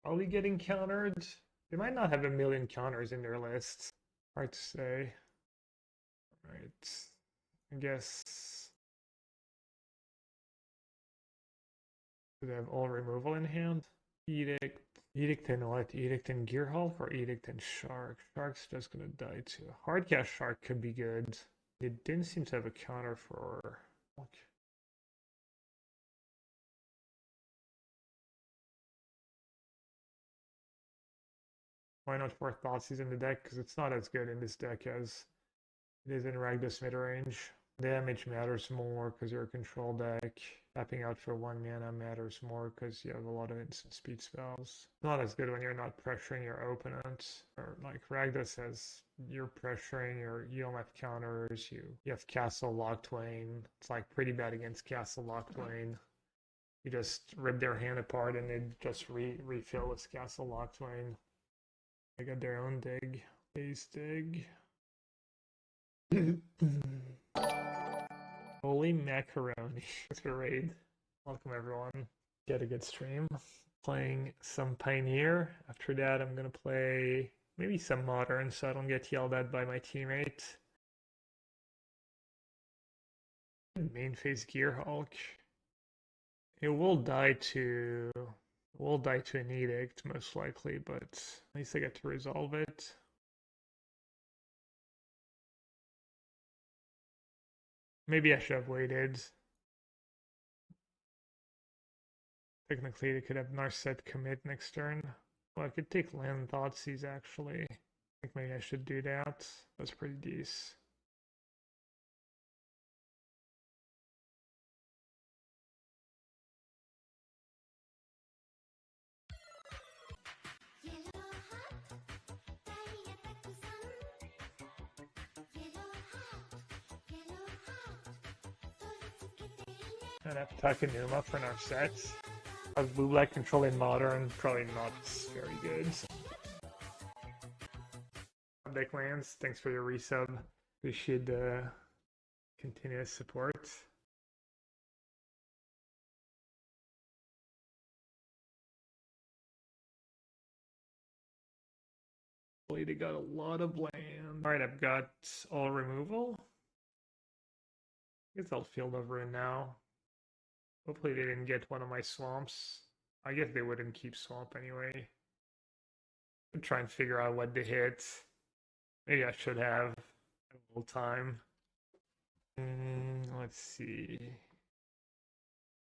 Probably getting countered. They might not have a million counters in their list. Hard to say. Right. I guess. Do they have all removal in hand? Edict. Edict and what? Edict and Gearhulk or Edict and Shark? Shark's just gonna die too. Hardcast Shark could be good. They didn't seem to have a counter for. Why not for Thoughtseize in the deck? Because it's not as good in this deck as it is in Ragdos midrange. Damage matters more because you're a control deck. Tapping out for 1 mana matters more because you have a lot of instant speed spells. Not as good when you're not pressuring your opponent. Or like Ragdos says, you're pressuring, you don't have counters, you have Castle Lochtwain. It's like pretty bad against Castle Lochtwain. You just rip their hand apart and they just refill with Castle Lochtwain. They got their own dig. Base dig. Holy macaroni. Thanks for raid. Welcome everyone. Get a good stream. Playing some Pioneer. After that I'm gonna play maybe some Modern so I don't get yelled at by my teammate. Main phase Gearhulk. It will die to an Edict most likely, but at least I get to resolve it. Maybe I should have waited. Technically, they could have Narset commit next turn. Well, I could take land Thoughtseize actually. I think maybe I should do that. That's pretty decent. And I have Takanuma for Narset. As blue black control in Modern, probably not very good. Deck lands, thanks for your resub. Appreciate the continuous support. Hopefully they got a lot of land. Alright, I've got all removal. I guess I'll field over in now. Hopefully they didn't get one of my swamps. I guess they wouldn't keep swamp anyway. I'm trying to figure out what they hit. Maybe I should have a little time. Let's see.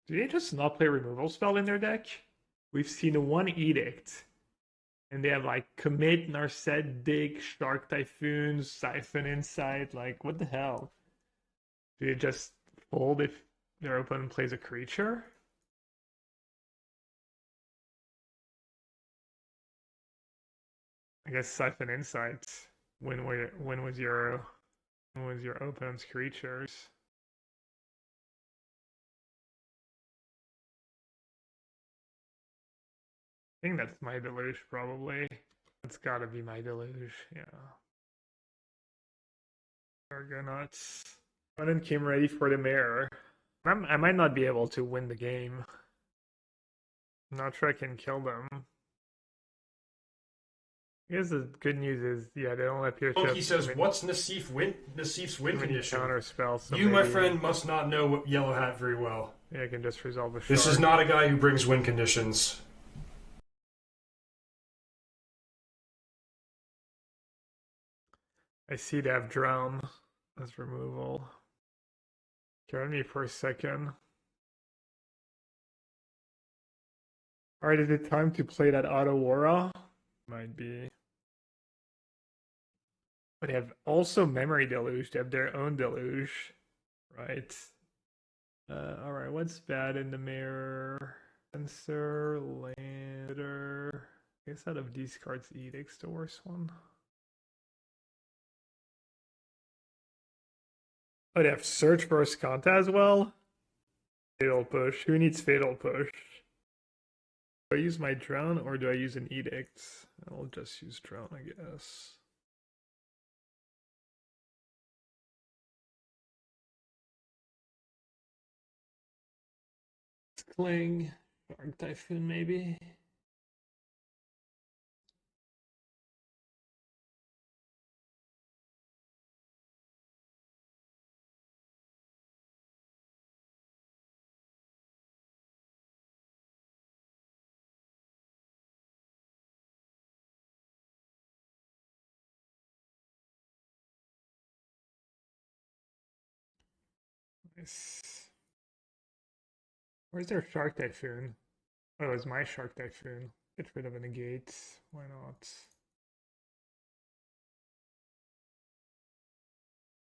Do they just not play removal spell in their deck? We've seen one Edict. And they have like Commit, Narset, Dig, Shark Typhoon, Siphon Insight. Like, what the hell? Do they just fold if their opponent plays a creature? I guess Siphon Insight. When was your opponent's creatures? I think that's my Deluge, probably. That's gotta be my Deluge, yeah. Argonauts. Opponent came ready for the mirror. I might not be able to win the game. I'm not sure I can kill them. I guess the good news is, yeah, they don't appear to. He says, "What's Nassif's win condition?" Counter spell. So you, my friend, must not know what Yellow Hat very well. Yeah, I can just resolve the shark. This is not a guy who brings win conditions. I see they have drown as removal. Carry me for a second. Alright, is it time to play that Otawara? Might be. But they have also Memory Deluge. They have their own Deluge. Right. Alright, what's bad in the mirror? Censor, Lander. I guess out of these cards, Edict's the worst one. Oh, they have Search for Escanta as well? Fatal Push. Who needs Fatal Push? Do I use my drone or do I use an Edict? I'll just use drone, I guess. Cling. Shark Typhoon, maybe. Nice. Where's their Shark Typhoon? Oh, it's my Shark Typhoon. Get rid of a Negate. Why not?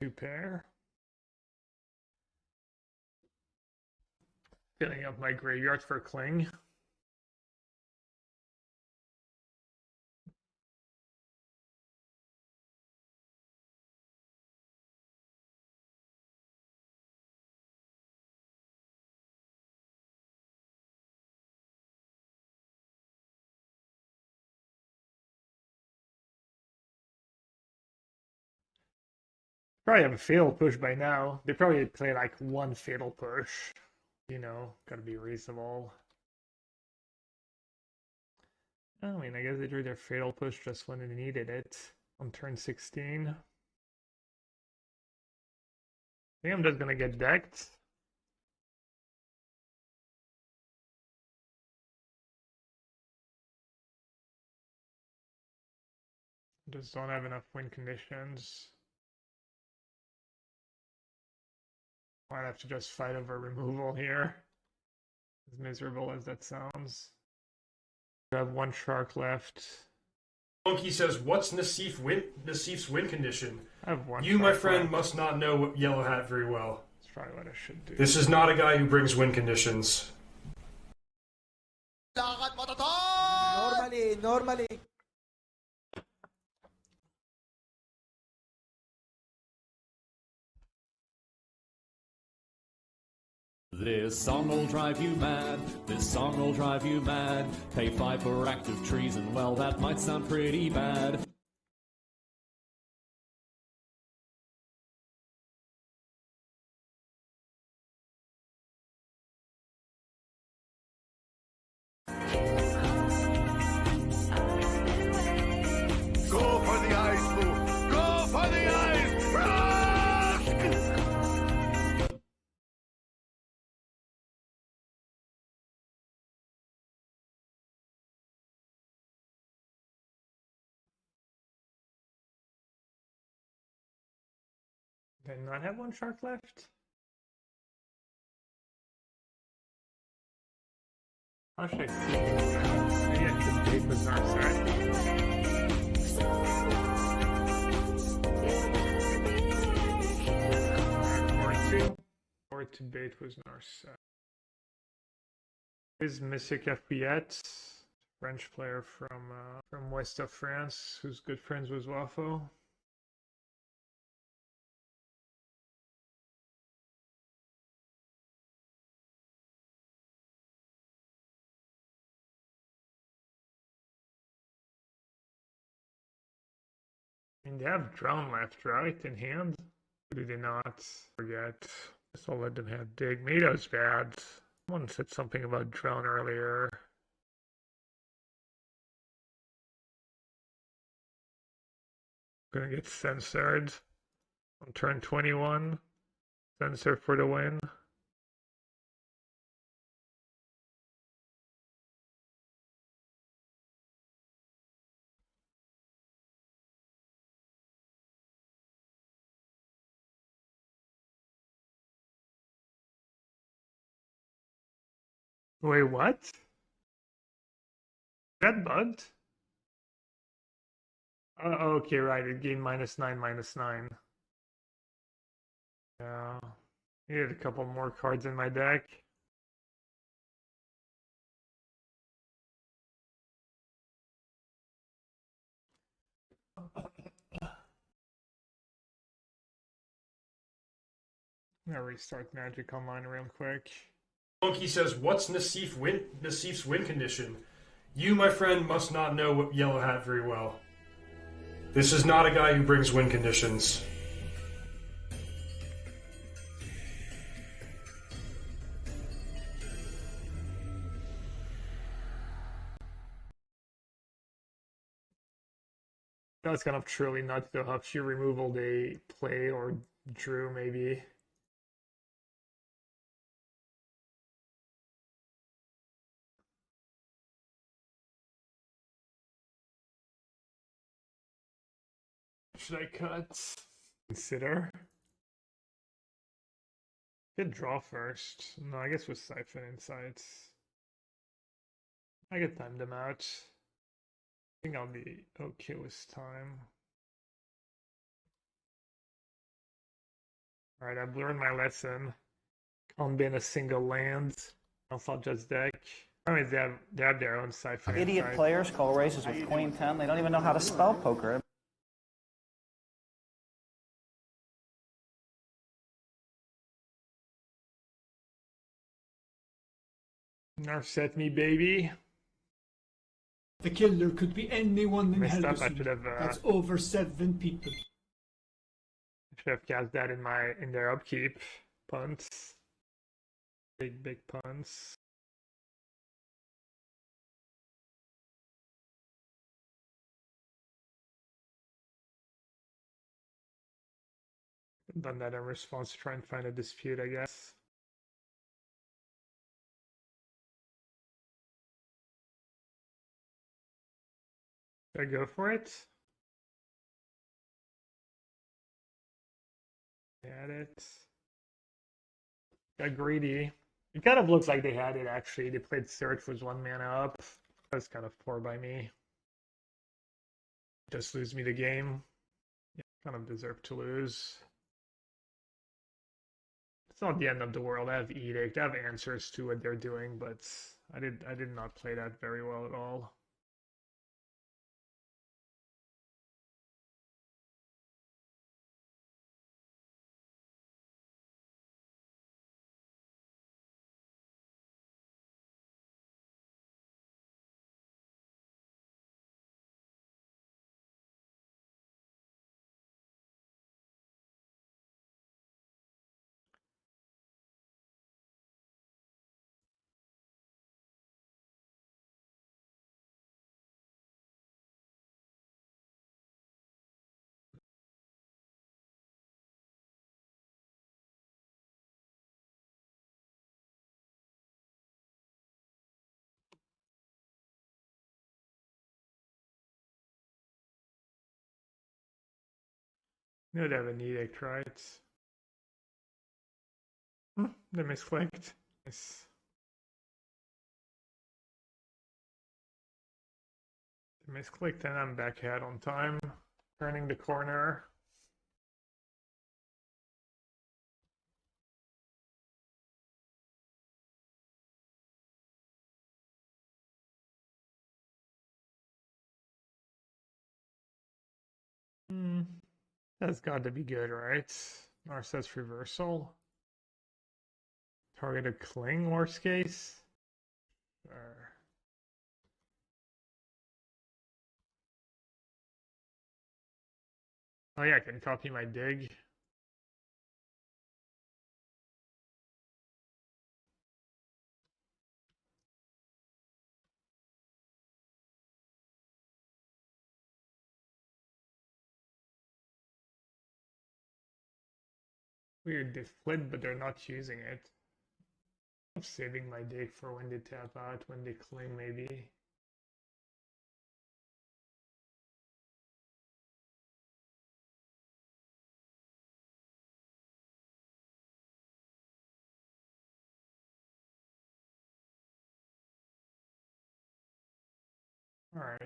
2 pair. Filling up my graveyard for Cling. Probably have a fatal push by now. They probably play like one fatal push. You know, gotta be reasonable. I mean, I guess they drew their fatal push just when they needed it on turn 16. I think I'm just gonna get decked. Just don't have enough win conditions. Might have to just fight over removal here. As miserable as that sounds. I have one shark left. Monkey says, "What's Nassif's win condition?" I have one. You, my shark friend, left. must not know Yellow Hat very well. That's probably what I should do. This is not a guy who brings win conditions. Normally. This song will drive you mad, this song will drive you mad. Pay 5 for active treason, well that might sound pretty bad. Go for the eyes, Boo! Go for the eyes! Rush! Did I not have one shark left? How should I see this now? Maybe I should date with or to bait with Narset. Is Monsieur Cafriette, French player from west of France, who's good friends with Wafo. I mean, they have Drown left, right, in hand? Or do they not? Forget. Guess I'll let them have Dig. Maybe that was bad. Someone said something about Drown earlier. Gonna get censored on turn 21. Censor for the win. Wait, what? Is that bugged? Okay, right. It gained -9/-9. Yeah. Needed a couple more cards in my deck. I'm gonna restart Magic Online real quick. Monkey says, "What's Nassif's win condition?" You, my friend, must not know Yellow Hat very well. This is not a guy who brings win conditions. That's kind of truly nuts though, how few removal they play or drew maybe. Should I cut? Consider. Could draw first. No, I guess with Siphon Insights. I could time them out. I think I'll be okay with time. Alright, I've learned my lesson. Can't ban a single land. I'll just deck. I mean, they have their own Siphon Idiot Insight. players call races with Queen 10. They don't even know how to spell poker. Narset me, baby. The killer could be anyone in Messed up. I Helgersund. should have That's over 7 people. Should have cast that in their upkeep. Punts. Big punts. Done that in response to try and find a dispute, I guess. Should I go for it? Had it. Got greedy. It kind of looks like they had it actually. They played Search, was 1 mana up. That's kind of poor by me. Just lose me the game. Yeah, kind of deserve to lose. It's not the end of the world. I have Edict. I have answers to what they're doing, but I did not play that very well at all. No, they have an Edict, right? They misclicked. Nice. They misclicked and I'm back ahead on time. Turning the corner. That's got to be good, right? Narset's reversal. Targeted cling, worst case. Or... Oh yeah, I can copy my dig. Weird, they flip, but they're not using it. I'm saving my dig for when they tap out, when they cling maybe. Alright.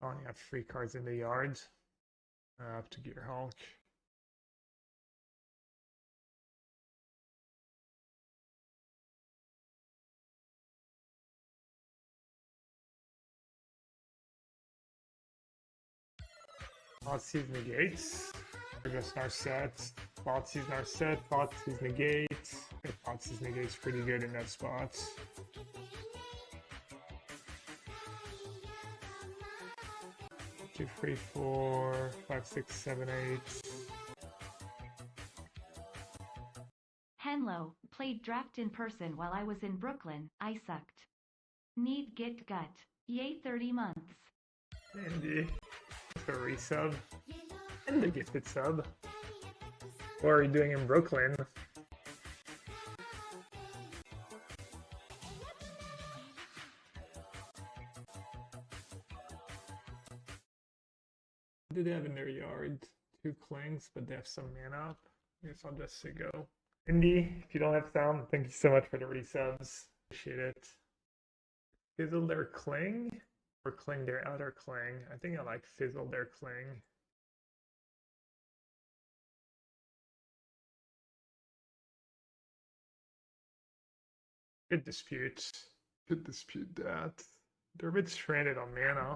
I only have 3 cards in the yard. Up to Gearhulk. Thoughtseize negates. Or just Narset. Thoughtseize Narset. Thoughtseize negate. Thoughtseize negate's pretty good in that spot. Two, 3, 4, 5, 6, 7, 8. Henlo, played draft in person while I was in Brooklyn. I sucked. Need get gut. Yay 30 months. Andy. For a resub. And the gifted sub. What are you doing in Brooklyn? What do they have in their yard? 2 clings, but they have some mana up. I guess I'll just say go. Indy, if you don't have sound, thank you so much for the resubs. Appreciate it. Fizzle their cling? Or cling their outer cling? I think I like fizzle their cling. Good dispute. Could dispute that. They're a bit stranded on mana.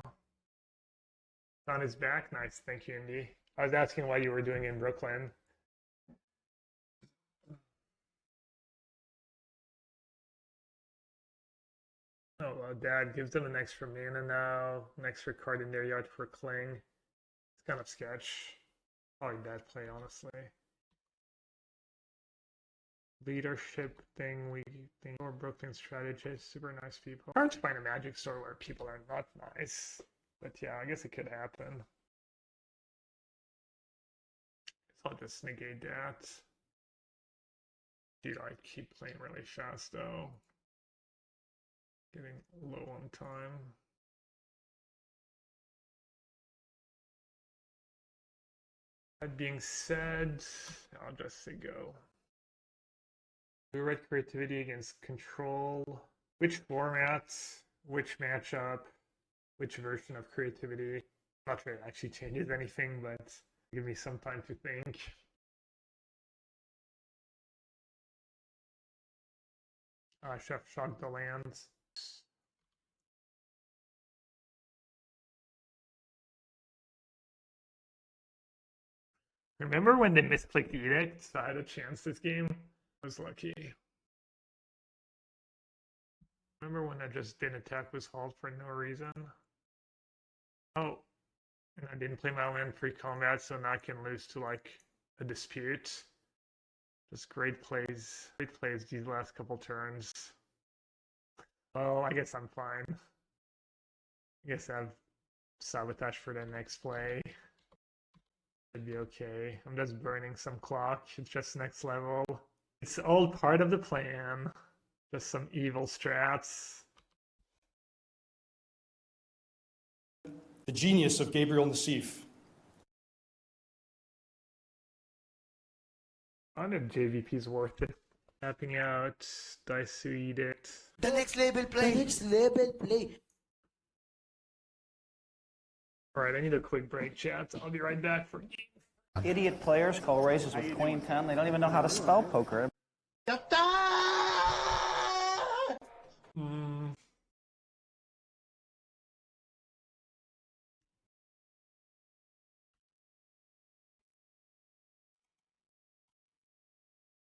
On his back? Nice, thank you, Indy. I was asking what you were doing in Brooklyn. Oh, well, that gives them an extra mana now, an extra card in their yard for Cling. It's kind of sketch. Probably bad play, honestly. Leadership thing, we think more Brooklyn strategists, super nice people. Hard to find a Magic store where people are not nice. But yeah, I guess it could happen. So I'll just negate that. Dude, I keep playing really fast though. Getting low on time. That being said, I'll just say go. We read creativity against control. Which format, which matchup, which version of creativity? Not sure it actually changes anything, but give me some time to think. Chef shocked the lands. Remember when they misclicked Edict? So I had a chance this game. I was lucky. Remember when I just didn't attack with Halt for no reason? Oh, and I didn't play my land pre-combat, so now I can lose to like a dispute. Just great plays these last couple turns. Well, I guess I'm fine. I guess I have Sabotage for the next play. It'd be okay. I'm just burning some clock. It's just next level. It's all part of the plan. Just some evil strats. The genius of Gabriel Nassif. I don't know if JVP's worth it. Tapping out, dice to eat it. The next label play. The next label play. Alright, I need a quick break, chat. I'll be right back for game. Idiot players call raises with queen 10. They don't even know how to spell poker.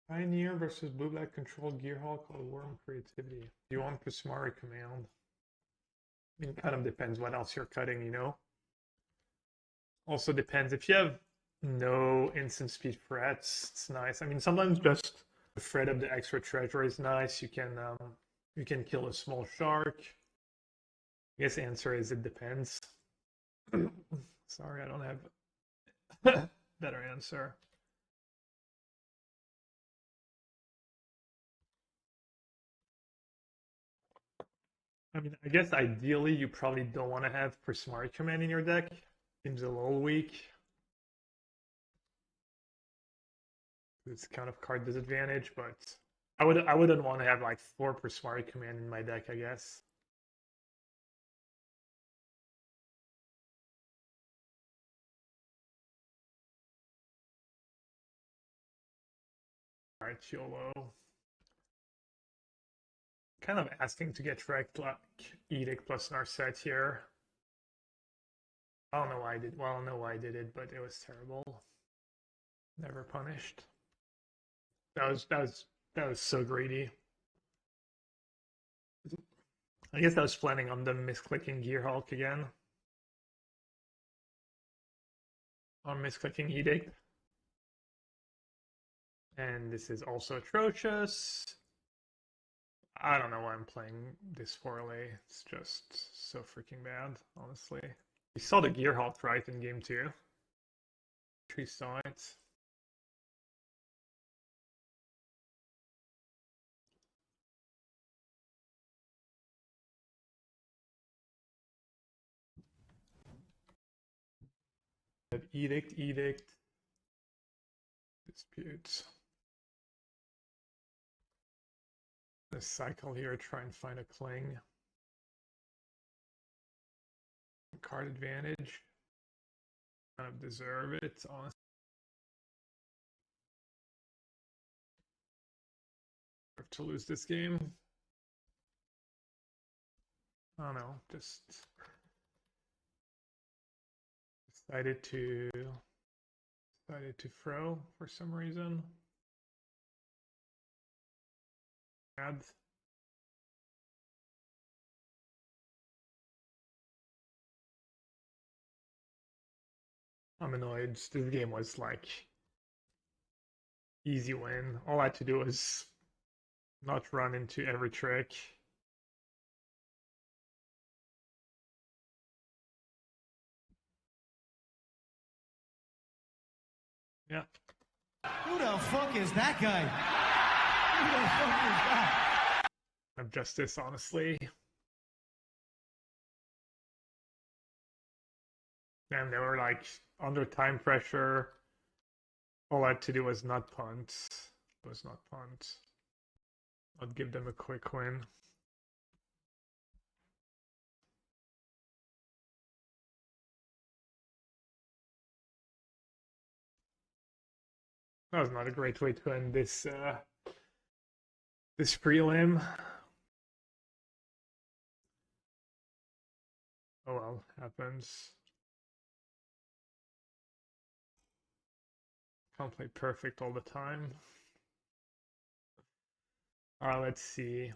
Pioneer versus Blue-Black Controlled Gearhulk or Worm Creativity. Do you want Prismari Command? I mean, it kind of depends what else you're cutting, you know? Also depends. If you have no instant speed threats, it's nice. I mean, sometimes just the threat of the extra treasure is nice. You can kill a small shark. I guess the answer is it depends. Sorry, I don't have better answer. I mean, I guess ideally you probably don't want to have Prismari Command in your deck. Seems a little weak. It's kind of card disadvantage, but I wouldn't want to have like 4 Prismari Command in my deck, I guess. Alright, YOLO. Kind of asking to get wrecked like Edict plus Narset here. I don't know why I did. Well, I don't know why I did it, but it was terrible. Never punished. That was so greedy. I guess I was planning on them misclicking Gearhulk again. Or misclicking Edict. And this is also atrocious. I don't know why I'm playing this poorly. It's just so freaking bad, honestly. You saw the Gearhulk, right, in game 2? We saw it. Edict, disputes. This cycle here, try and find a Cling. Card advantage. Kind of deserve it, honestly. Have to lose this game. I don't know, just decided to throw for some reason. Add I'm annoyed. This game was like easy win. All I had to do was not run into every trick. Yeah. Who the fuck is that guy? Who the fuck is that? Of justice, honestly. And they were like under time pressure. All I had to do was not punt. It was not punt. I'd give them a quick win. That was not a great way to end this this prelim. Oh well, happens. Can't play perfect all the time. Alright, let's see.